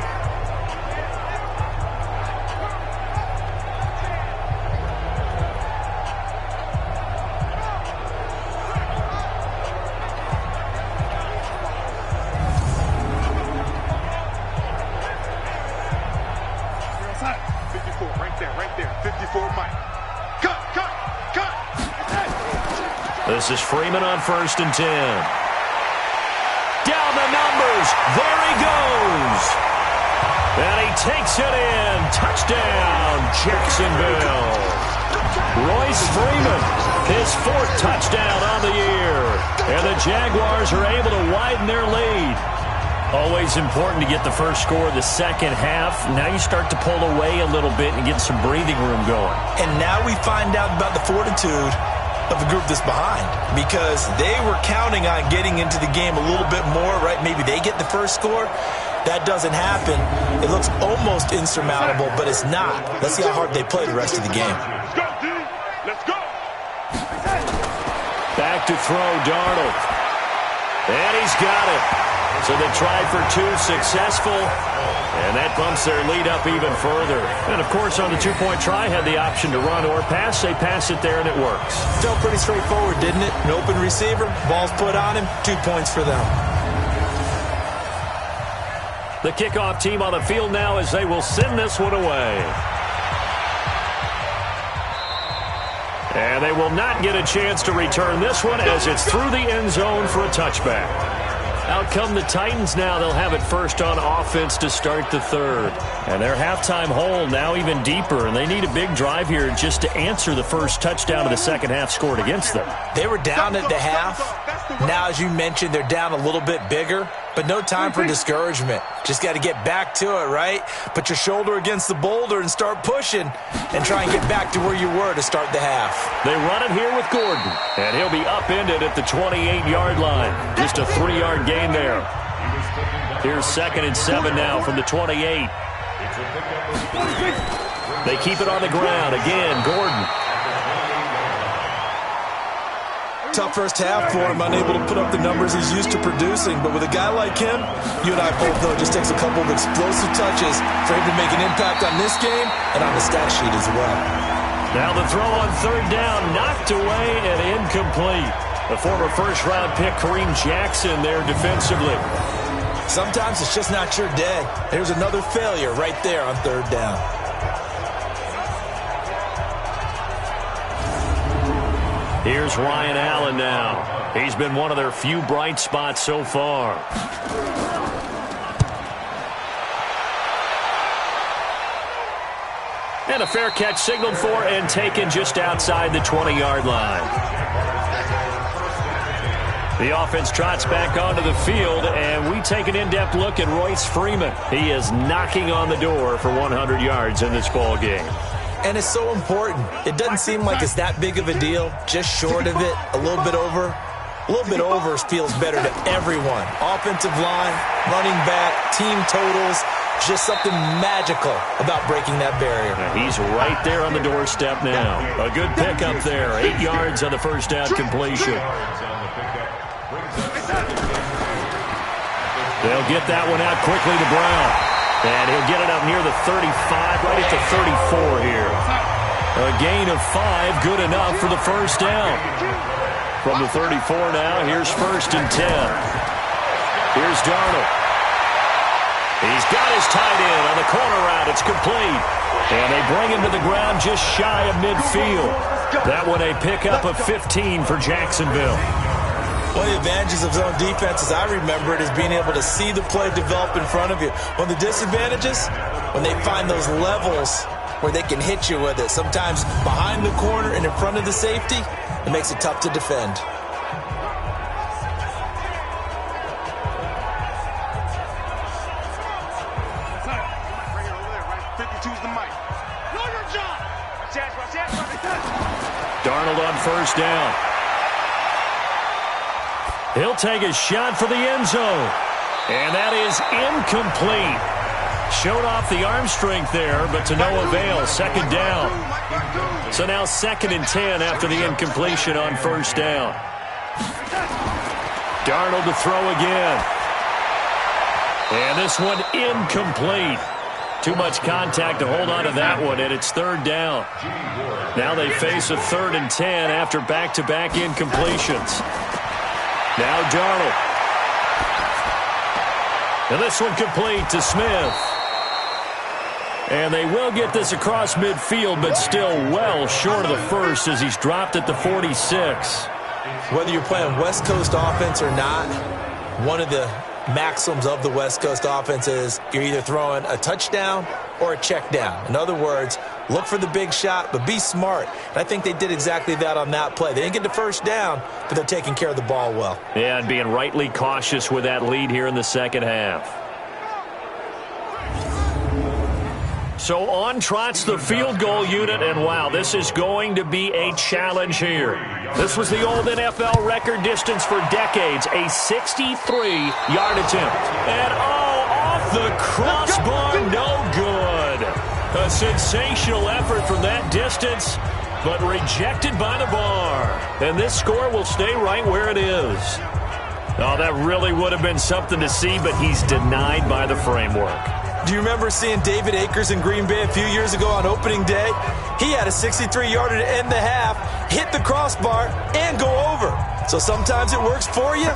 This is Freeman on 1st and 10. Down the numbers. There he goes. And he takes it in. Touchdown, Jacksonville. Royce Freeman, his 4th touchdown on the year. And the Jaguars are able to widen their lead. Always important to get the first score of the second half. Now you start to pull away a little bit and get some breathing room going. And now we find out about the fortitude of the group that's behind, because they were counting on getting into the game a little bit more, right? Maybe they get the first score. That doesn't happen. It looks almost insurmountable, but it's not. Let's see how hard they play the rest of the game. Let's go, D. Let's go. Back to throw, Darnold. And he's got it. So they tried for 2, successful. And that bumps their lead up even further. And, of course, on the 2-point try, had the option to run or pass. They pass it there, and it works. Felt pretty straightforward, didn't it? An open receiver, ball's put on him, 2 points for them. The kickoff team on the field now as they will send this one away. And they will not get a chance to return this one as it's through the end zone for a touchback. Out come the Titans now. They'll have it first on offense to start the third. And their halftime hole now even deeper, and they need a big drive here just to answer the first touchdown of the second half scored against them. They were down at the half. Now, as you mentioned, they're down a little bit bigger, but no time for discouragement. Just got to get back to it, right? Put your shoulder against the boulder and start pushing and try and get back to where you were to start the half. They run it here with Gordon, and he'll be upended at the 28-yard line. Just a 3-yard gain there. Here's 2nd and 7 now from the 28. They keep it on the ground. Again, Gordon. Tough first half for him, unable to put up the numbers he's used to producing. But with a guy like him, you and I both know it just takes a couple of explosive touches for him to make an impact on this game and on the stat sheet as well. Now the throw on 3rd down, knocked away and incomplete. The former first-round pick, Kareem Jackson, there defensively. Sometimes it's just not your day. There's another failure right there on 3rd down. Here's Ryan Allen now. He's been one of their few bright spots so far. And a fair catch signaled for and taken just outside the 20-yard line. The offense trots back onto the field, and we take an in-depth look at Royce Freeman. He is knocking on the door for 100 yards in this ball game. And it's so important. It doesn't seem like it's that big of a deal. Just short of it, a little bit over. A little bit over feels better to everyone. Offensive line, running back, team totals. Just something magical about breaking that barrier. He's right there on the doorstep now. A good pickup there. 8 yards on the first down completion. They'll get that one out quickly to Brown. And he'll get it up near the 35, right at the 34 here. A gain of 5, good enough for the first down. From the 34 now, here's 1st and 10. Here's Darnold. He's got his tight end on the corner route. It's complete. And they bring him to the ground just shy of midfield. That one a pickup of 15 for Jacksonville. One of the advantages of zone defense, as I remember it, is being able to see the play develop in front of you. One of the disadvantages, when they find those levels where they can hit you with it. Sometimes behind the corner and in front of the safety, it makes it tough to defend. Darnold on 1st down. He'll take a shot for the end zone. And that is incomplete. Showed off the arm strength there, but to no avail. 2nd down. So now 2nd and 10 after the incompletion on 1st down. Darnold to throw again. And this one incomplete. Too much contact to hold on to that one, and it's 3rd down. Now they face a 3rd and 10 after back-to-back incompletions. Now Darnold. And this one complete to Smith. And they will get this across midfield, but still well short of the first as he's dropped at the 46. Whether you're playing West Coast offense or not, one of the maxims of the West Coast offense is you're either throwing a touchdown or a check down. In other words, look for the big shot, but be smart. And I think they did exactly that on that play. They didn't get the first down, but they're taking care of the ball well. Yeah, and being rightly cautious with that lead here in the second half. So on trots the field goal unit, and wow, this is going to be a challenge here. This was the old NFL record distance for decades, a 63-yard attempt. And off the crossbar, no good. A sensational effort from that distance, but rejected by the bar. And this score will stay right where it is. Oh, that really would have been something to see, but he's denied by the framework. Do you remember seeing David Akers in Green Bay a few years ago on opening day? He had a 63-yarder to end the half, hit the crossbar, and go over. So sometimes it works for you,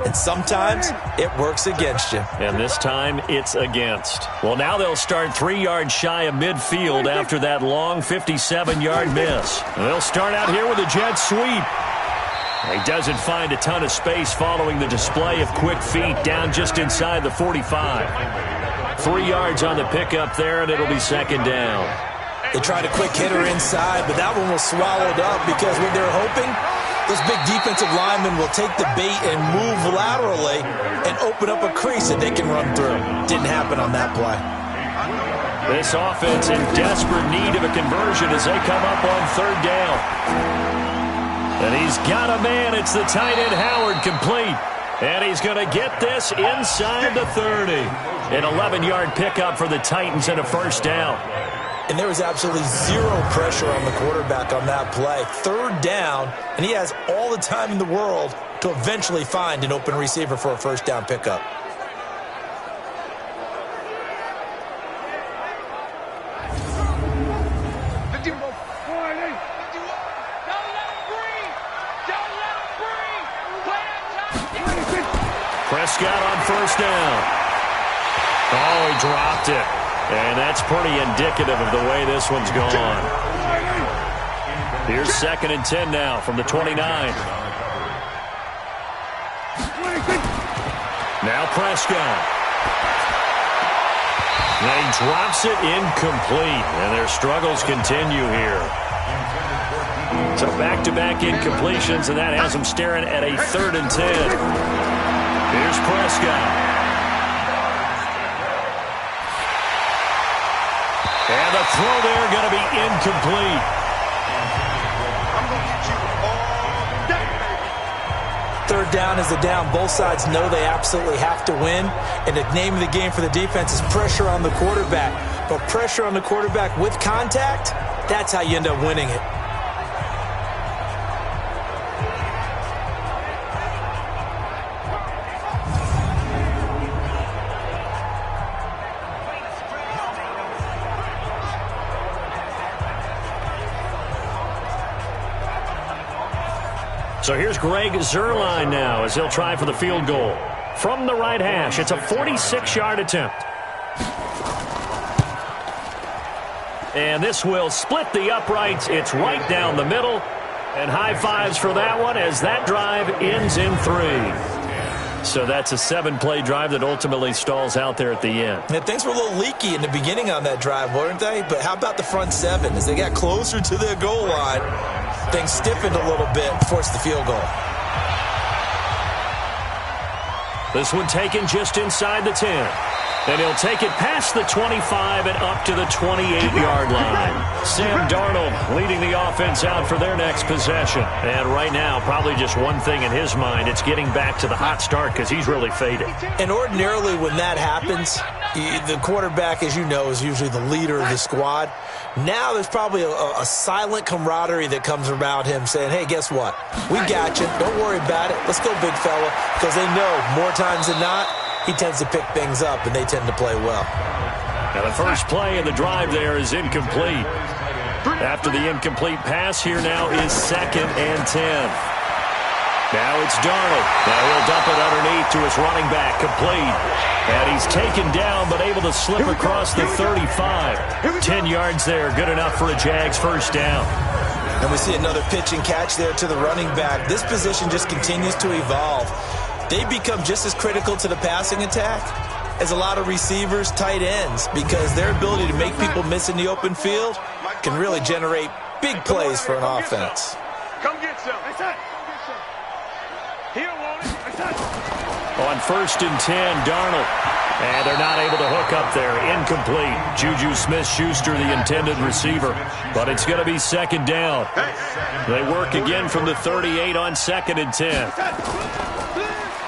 and sometimes it works against you. And this time, it's against. Well, now they'll start 3 yards shy of midfield after that long 57-yard miss. And they'll start out here with a jet sweep. He doesn't find a ton of space following the display of quick feet down just inside the 45. 3 yards on the pickup there, and it'll be second down. They tried a quick hitter inside, but that one was swallowed up because what they're hoping, those big defensive linemen will take the bait and move laterally and open up a crease that they can run through. Didn't happen on that play. This offense in desperate need of a conversion as they come up on third down. And he's got a man. It's the tight end Howard, complete. And he's going to get this inside the 30. An 11-yard pickup for the Titans and a first down. And there was absolutely zero pressure on the quarterback on that play. Third down, and he has all the time in the world to eventually find an open receiver for a first down pickup. Prescott on first down. Oh, he dropped it. And that's pretty indicative of the way this one's gone. Here's 2nd and 10 now from the 29. Now Prescott. And he drops it incomplete. And their struggles continue here. So back-to-back incompletions, and that has them staring at a 3rd and 10. Here's Prescott. And the throw there going to be incomplete. Third down is the down. Both sides know they absolutely have to win. And the name of the game for the defense is pressure on the quarterback. But pressure on the quarterback with contact, that's how you end up winning it. So here's Greg Zuerlein now as he'll try for the field goal. From the right hash, it's a 46-yard attempt. And this will split the uprights. It's right down the middle. And high fives for that one as that drive ends in 3. So that's a 7-play drive that ultimately stalls out there at the end. And things were a little leaky in the beginning on that drive, weren't they? But how about the front 7? As they got closer to their goal line, things stiffened a little bit, forced the field goal. This one taken just inside the 10. And he'll take it past the 25 and up to the 28-yard line. Sam Darnold leading the offense out for their next possession. And right now, probably just one thing in his mind. It's getting back to the hot start because he's really faded. And ordinarily when that happens, the quarterback, as you know, is usually the leader of the squad. Now there's probably a silent camaraderie that comes around him saying, hey, guess what? We got you. Don't worry about it. Let's go, big fella. Because they know more times than not, he tends to pick things up, and they tend to play well. Now the first play of the drive there is incomplete. After the incomplete pass, here now is 2nd and 10. Now it's Darnold. Now he'll dump it underneath to his running back, complete. And he's taken down, but able to slip across the 35. 10 yards there, good enough for a Jags first down. And we see another pitch and catch there to the running back. This position just continues to evolve. They become just as critical to the passing attack as a lot of receivers, tight ends, because their ability to make people miss in the open field can really generate big plays for an offense. Come get some. He don't want it. On 1st and 10, Darnold. And they're not able to hook up there. Incomplete. Juju Smith-Schuster, the intended receiver. But it's going to be 2nd down. They work again from the 38 on 2nd and 10.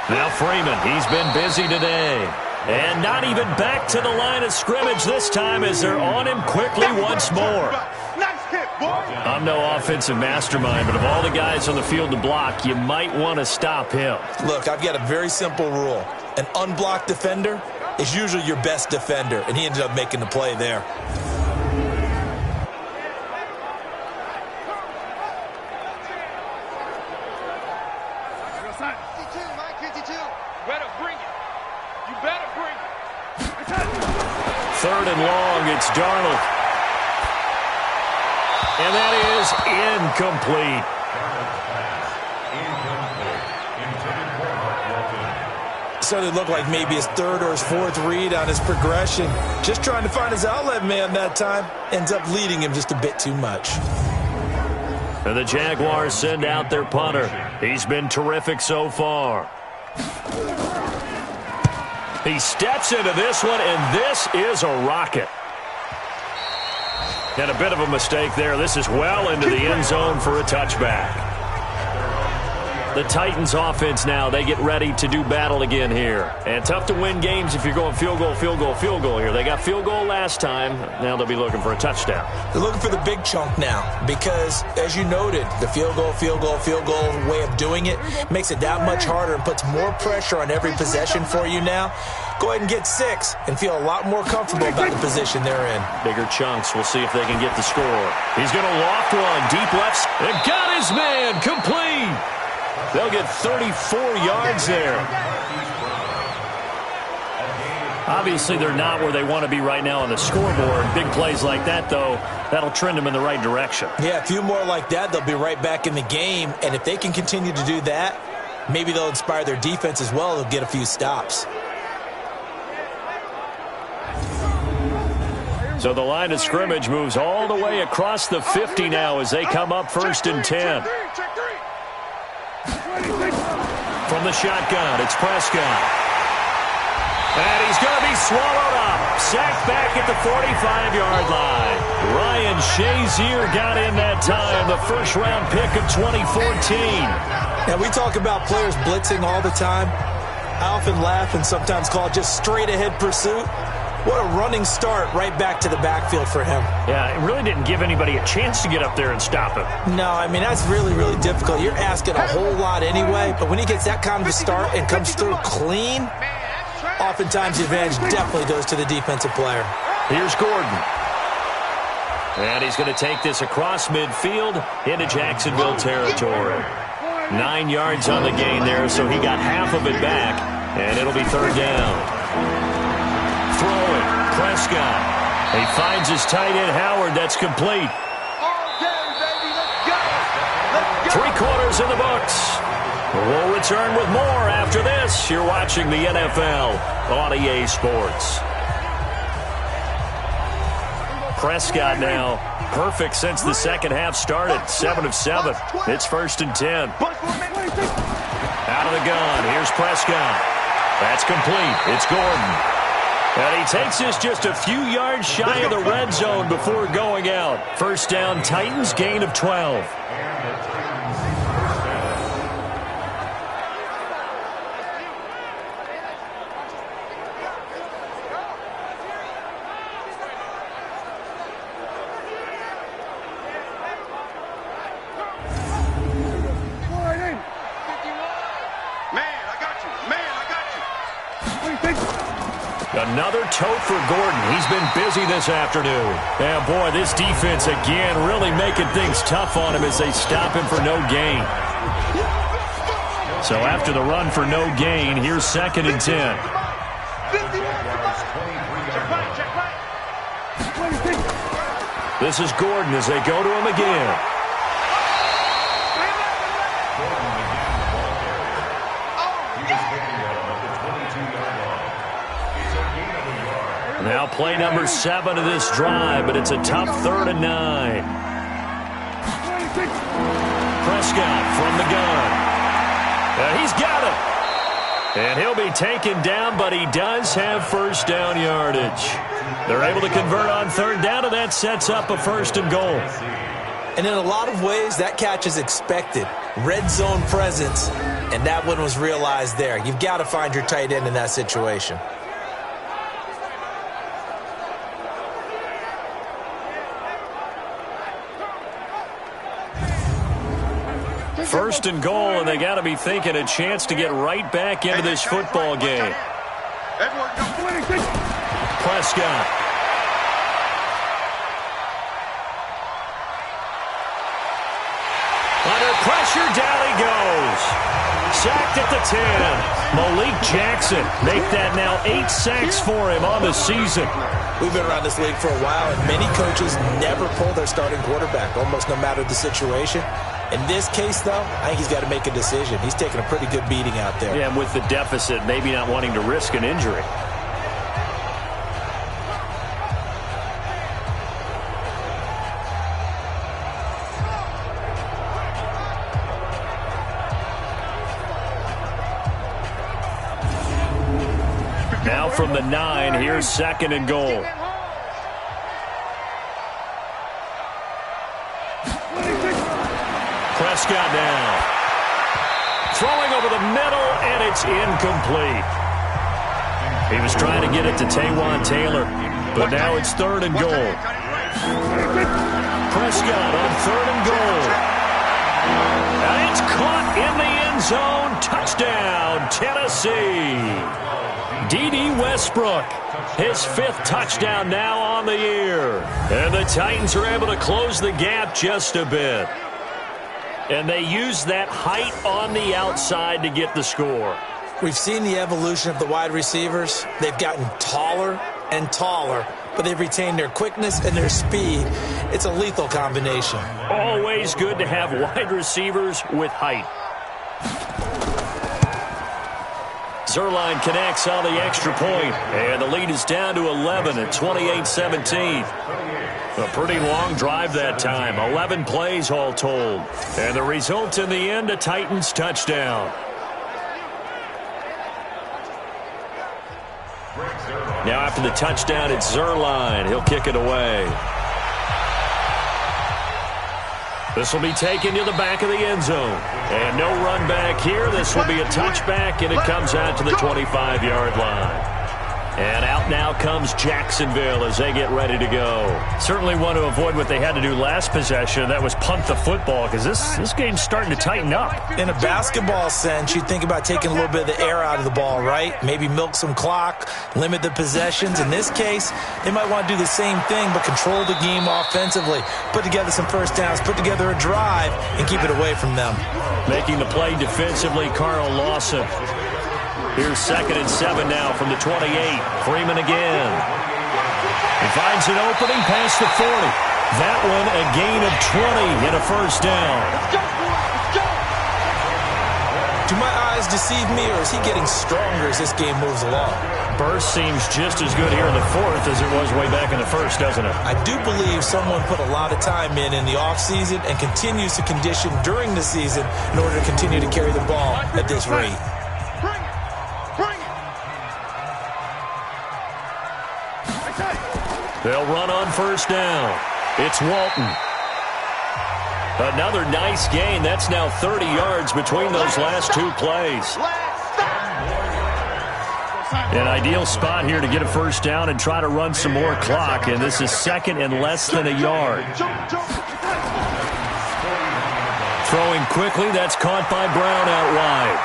Now Freeman, he's been busy today. And not even back to the line of scrimmage this time as they're on him quickly once more. I'm no offensive mastermind, but of all the guys on the field to block, you might want to stop him. Look, I've got a very simple rule. An unblocked defender is usually your best defender, and he ended up making the play there. Third and long, it's Darnold. And that is incomplete. So it looked like maybe his third or his fourth read on his progression. Just trying to find his outlet man that time. Ends up leading him just a bit too much. And the Jaguars send out their punter. He's been terrific so far. He steps into this one, and this is a rocket. And a bit of a mistake there. This is well into the end zone for a touchback. The Titans offense now, they get ready to do battle again here. And tough to win games if you're going field goal, field goal, field goal here. They got field goal last time. Now they'll be looking for a touchdown. They're looking for the big chunk now because, as you noted, the field goal, field goal, field goal way of doing it makes it that much harder and puts more pressure on every possession for you now. Go ahead and get 6 and feel a lot more comfortable about the position they're in. Bigger chunks. We'll see if they can get the score. He's going to loft one. Deep left. And got his man. Complete. They'll get 34 yards there. Obviously, they're not where they want to be right now on the scoreboard. Big plays like that, though, that'll trend them in the right direction. Yeah, a few more like that, they'll be right back in the game. And if they can continue to do that, maybe they'll inspire their defense as well. They'll get a few stops. So the line of scrimmage moves all the way across the 50 now as they come up 1st and 10. From the shotgun, it's Prescott. And he's going to be swallowed up. Sacked back at the 45-yard line. Ryan Shazier got in that time, the first-round pick of 2014. Now, we talk about players blitzing all the time. I often laugh and sometimes call it just straight-ahead pursuit. What a running start right back to the backfield for him. Yeah, it really didn't give anybody a chance to get up there and stop him. No, I mean, that's really, really difficult. You're asking a whole lot anyway, but when he gets that kind of a start and comes through clean, oftentimes the advantage definitely goes to the defensive player. Here's Gordon. And he's going to take this across midfield into Jacksonville territory. 9 yards on the gain there, so he got half of it back, and it'll be 3rd down. Throwing, Prescott. He finds his tight end, Howard. That's complete. 3/4 in the books. We'll return with more after this. You're watching the NFL on EA Sports. Prescott now perfect since the second half started. 7 of 7. It's 1st and 10. Out of the gun. Here's Prescott. That's complete. It's Gordon. And he takes this just a few yards shy of the red zone before going out. 1st down, Titans, gain of 12. Another tote for Gordon. He's been busy this afternoon. And boy, this defense again really making things tough on him as they stop him for no gain. So after the run for no gain, here's 2nd and 10. This is Gordon as they go to him again. Now play number 7 of this drive, but it's a tough 3rd and 9. Prescott from the gun. He's got it. And he'll be taken down, but he does have 1st down yardage. They're able to convert on 3rd down, and that sets up a 1st and goal. And in a lot of ways, that catch is expected. Red zone presence, and that one was realized there. You've got to find your tight end in that situation. 1st and goal, and they got to be thinking a chance to get right back into this football game. Prescott. Under pressure, down he goes. sacked at the 10. Malik Jackson make that now 8 sacks for him on the season. We've been around this league for a while, and many coaches never pull their starting quarterback, almost no matter the situation. In this case, though, I think he's got to make a decision. He's taking a pretty good beating out there. Yeah, and with the deficit, maybe not wanting to risk an injury. Now from the 9, here's 2nd and goal. Prescott now. Throwing over the middle, and it's incomplete. He was trying to get it to Taywan Taylor, but now it's 3rd and goal. Prescott on 3rd and goal. And it's caught in the end zone. Touchdown, Tennessee. D.D. Westbrook, his 5th touchdown now on the year. And the Titans are able to close the gap just a bit. And they use that height on the outside to get the score. We've seen the evolution of the wide receivers. They've gotten taller and taller, but they've retained their quickness and their speed. It's a lethal combination. Always good to have wide receivers with height. Zerline connects on the extra point, and the lead is down to 11 at 28-17. A pretty long drive that time, 11 plays all told. And the result in the end, a Titans touchdown. Now after the touchdown, it's Zerline. He'll kick it away. This will be taken to the back of the end zone. And no run back here. This will be a touchback, and it comes out to the 25-yard line. And out now comes Jacksonville as they get ready to go. Certainly want to avoid what they had to do last possession. That was punt the football, because this game's starting to tighten up. In a basketball sense, you think about taking a little bit of the air out of the ball, right? Maybe milk some clock, limit the possessions. In this case, they might want to do the same thing, but control the game offensively. Put together some first downs, put together a drive, and keep it away from them. Making the play defensively, Carl Lawson. Here's 2nd and 7 now from the 28. Freeman again. He finds an opening past the 40. That one a gain of 20 and a first down. Do my eyes deceive me, or is he getting stronger as this game moves along? Burst seems just as good here in the 4th as it was way back in the 1st, doesn't it? I do believe someone put a lot of time in the offseason and continues to condition during the season in order to continue to carry the ball at this rate. They'll run on first down. It's Walton. Another nice gain. That's now 30 yards between those last 2 plays. An ideal spot here to get a first down and try to run some more clock, and this is 2nd and less than a yard. Throwing quickly, that's caught by Brown out wide.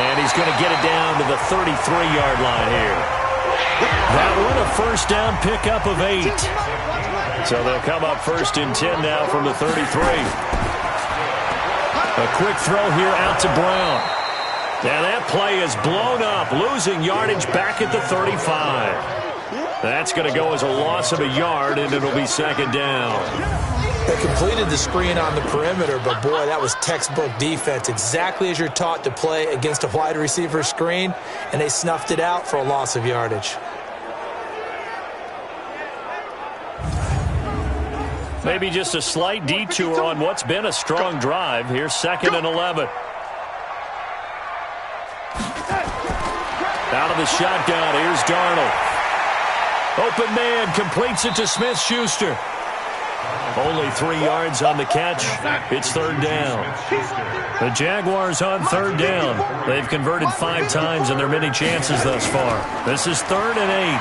And he's going to get it down to the 33-yard line here. That one a first down pickup of 8. So they'll come up 1st and 10 now from the 33. A quick throw here out to Brown. And that play is blown up, losing yardage back at the 35. That's going to go as a loss of a yard, and it'll be 2nd down. They completed the screen on the perimeter, but boy, that was textbook defense. Exactly as you're taught to play against a wide receiver screen, and they snuffed it out for a loss of yardage. Maybe just a slight detour on what's been a strong drive. Here's 2nd and 11. Out of the shotgun, here's Darnold. Open man, completes it to Smith-Schuster. Only 3 yards on the catch. It's 3rd down. The Jaguars on 3rd down. They've converted 5 times in their many chances thus far. This is 3rd and 8.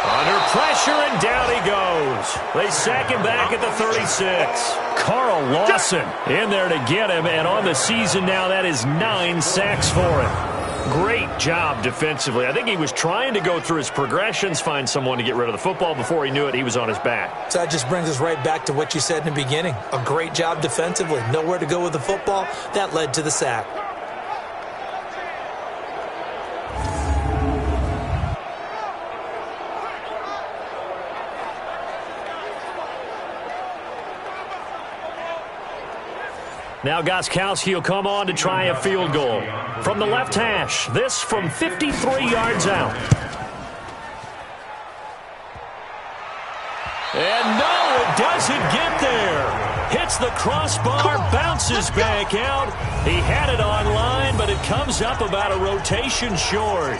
Under pressure, and down he goes. They sack him back at the 36. Carl Lawson in there to get him, and on the season now, that is 9 sacks for him. Great job defensively. I think he was trying to go through his progressions, find someone to get rid of the football. Before he knew it, he was on his back. So that just brings us right back to what you said in the beginning. A great job defensively. Nowhere to go with the football. That led to the sack. Now Gostkowski will come on to try a field goal. From the left hash, this from 53 yards out. And no, it doesn't get there. Hits the crossbar, bounces back out. He had it on line, but it comes up about a rotation short.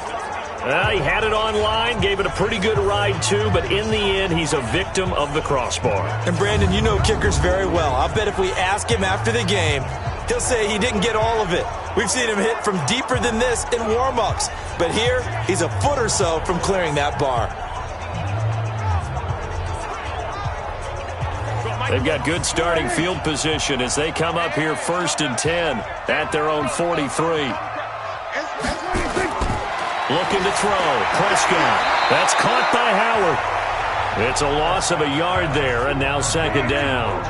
He had it on line, gave it a pretty good ride too, but in the end, he's a victim of the crossbar. And Brandon, you know kickers very well. I'll bet if we ask him after the game, he'll say he didn't get all of it. We've seen him hit from deeper than this in warm-ups. But here, he's a foot or so from clearing that bar. They've got good starting field position as they come up here 1st and 10 at their own 43. Looking to throw. Prescott. That's caught by Howard. It's a loss of a yard there, and now 2nd down.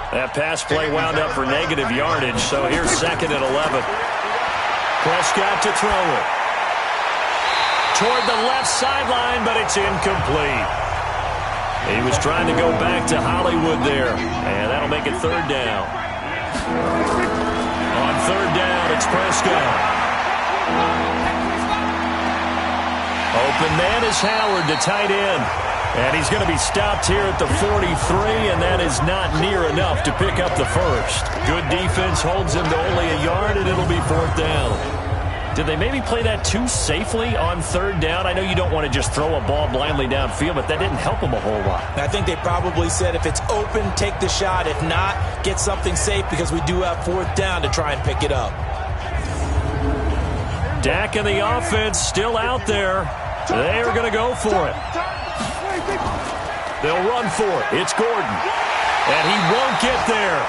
That pass play wound up for negative yardage, so here's 2nd and 11. Prescott to throw it. Toward the left sideline, but it's incomplete. He was trying to go back to Hollywood there, and that'll make it 3rd down. On 3rd down, it's Prescott. Open man is Howard, the tight end. And he's going to be stopped here at the 43, and that is not near enough to pick up the first. Good defense holds him to only a yard, and it'll be 4th down. Did they maybe play that too safely on 3rd down? I know you don't want to just throw a ball blindly downfield, but that didn't help them a whole lot. I think they probably said if it's open, take the shot. If not, get something safe because we do have 4th down to try and pick it up. Dak and the offense still out there. They are going to go for it. They'll run for it. It's Gordon. And he won't get there.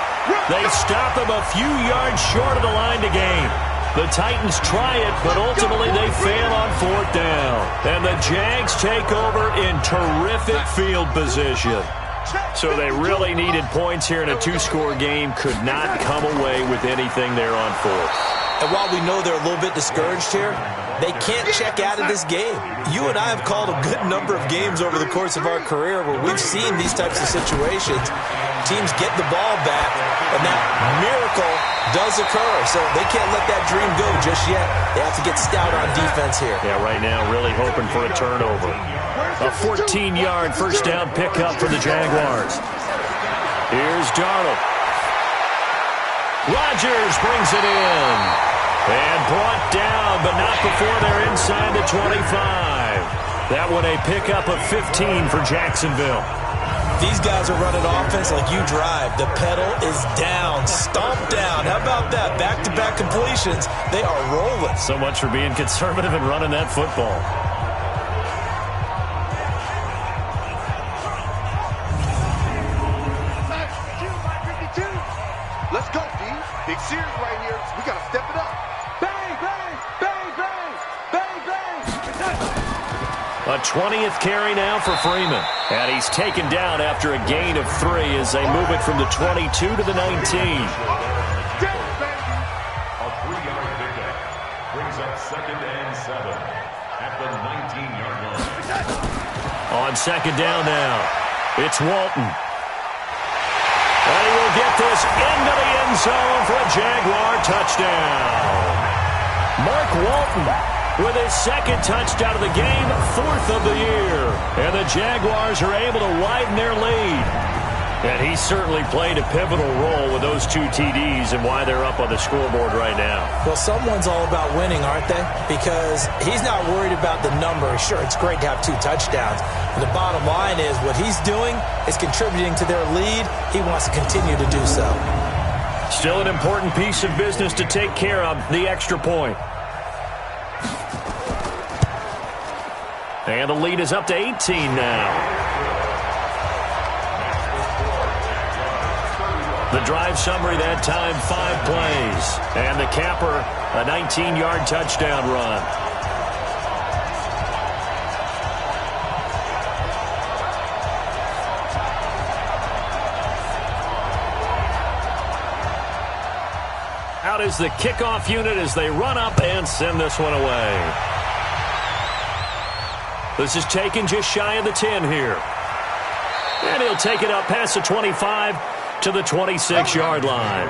They stop him a few yards short of the line to gain. The Titans try it, but ultimately they fail on 4th down. And the Jags take over in terrific field position. So they really needed points here in a 2-score game. Could not come away with anything there on 4th. And while we know they're a little bit discouraged here, they can't check out of this game. You and I have called a good number of games over the course of our career where we've seen these types of situations. Teams get the ball back, and that miracle does occur. So they can't let that dream go just yet. They have to get stout on defense here. Yeah, right now really hoping for a turnover. A 14-yard first down pickup for the Jaguars. Here's Darnold. Rodgers brings it in. And brought down, but not before they're inside the 25. That one a pickup of 15 for Jacksonville. These guys are running offense like you drive. The pedal is down, stomp down. How about that? Back-to-back completions. They are rolling. So much for being conservative and running that football. Let's go, D. Big series right here. We got to step it up. Bang, bang, bang, bang, bang, bang. A 20th carry now for Freeman. And he's taken down after a gain of 3 as they move it from the 22 to the 19. A 3-yard pickup brings up 2nd and 7 at the 19-yard line. On 2nd down now, it's Walton. And he will get this into the end zone for a Jaguar touchdown. Mark Walton with his 2nd touchdown of the game, 4th of the year. And the Jaguars are able to widen their lead. And he certainly played a pivotal role with those 2 TDs and why they're up on the scoreboard right now. Well, someone's all about winning, aren't they? Because he's not worried about the number. Sure, it's great to have 2 touchdowns. But the bottom line is what he's doing is contributing to their lead. He wants to continue to do so. Still an important piece of business to take care of, the extra point. And the lead is up to 18 now. The drive summary that time, 5 plays. And the capper, a 19-yard touchdown run. Out is the kickoff unit as they run up and send this one away. This is taken just shy of the 10 here. And he'll take it up past the 25 to the 26-yard line.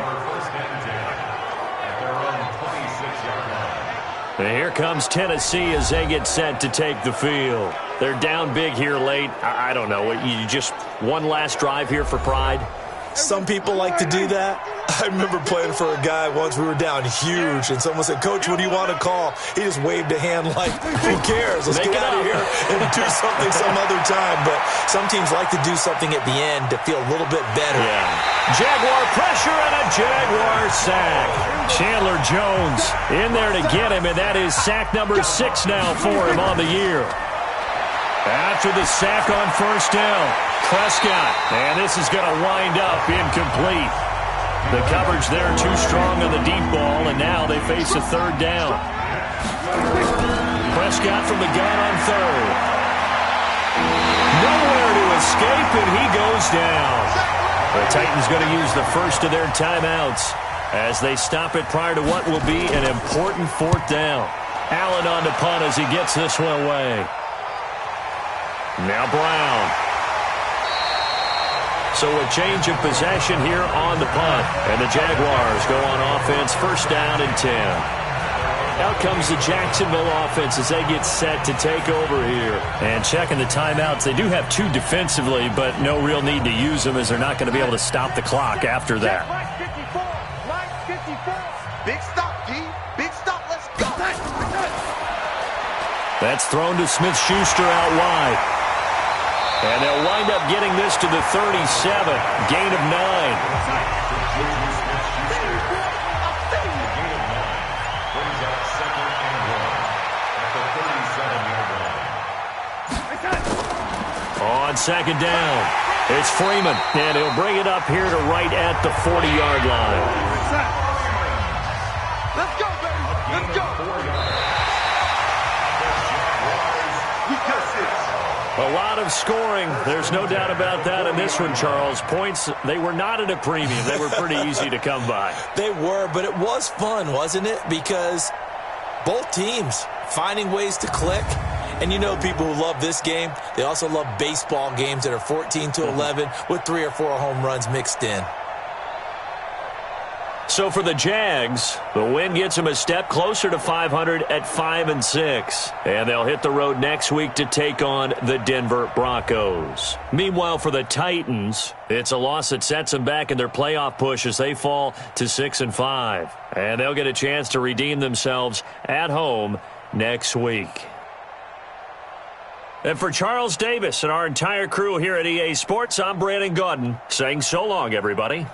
And here comes Tennessee as they get set to take the field. They're down big here late. I don't know. You just one last drive here for pride? Some people like to do that. I remember playing for a guy once. We were down huge, and someone said, "Coach, what do you want to call?" He just waved a hand like, who cares? Let's get out of here and do something some other time. But some teams like to do something at the end to feel a little bit better. Yeah. Jaguar pressure and a Jaguar sack. Chandler Jones in there to get him, and that is sack number 6 now for him on the year. After the sack on first down, Prescott, and this is going to wind up incomplete. The coverage there too strong on the deep ball, and now they face a third down. Prescott from the gun on third. Nowhere to escape, and he goes down. The Titans going to use the first of their timeouts as they stop it prior to what will be an important 4th down. Allen on to punt as he gets this one away. Now Brown. So a change of possession here on the punt. And the Jaguars go on offense, first down and 10. Out comes the Jacksonville offense as they get set to take over here. And checking the timeouts, they do have 2 defensively, but no real need to use them as they're not going to be able to stop the clock after that. Big stop, G. Big stop. Let's go. That's thrown to Smith-Schuster out wide. And they'll wind up getting this to the 37. Gain of 9. On second down, it's Freeman. And he'll bring it up here to right at the 40-yard line. Let's go, baby. Let's go. A lot of scoring. There's no doubt about that in this one, Charles. Points, they were not at a premium. They were pretty easy to come by. They were, but it was fun, wasn't it? Because both teams finding ways to click. And you know people who love this game, they also love baseball games that are 14-11 with 3 or 4 home runs mixed in. So for the Jags, the win gets them a step closer to 500 at 5-6. And they'll hit the road next week to take on the Denver Broncos. Meanwhile, for the Titans, it's a loss that sets them back in their playoff push as they fall to 6-5. And they'll get a chance to redeem themselves at home next week. And for Charles Davis and our entire crew here at EA Sports, I'm Brandon Gaudin saying so long, everybody.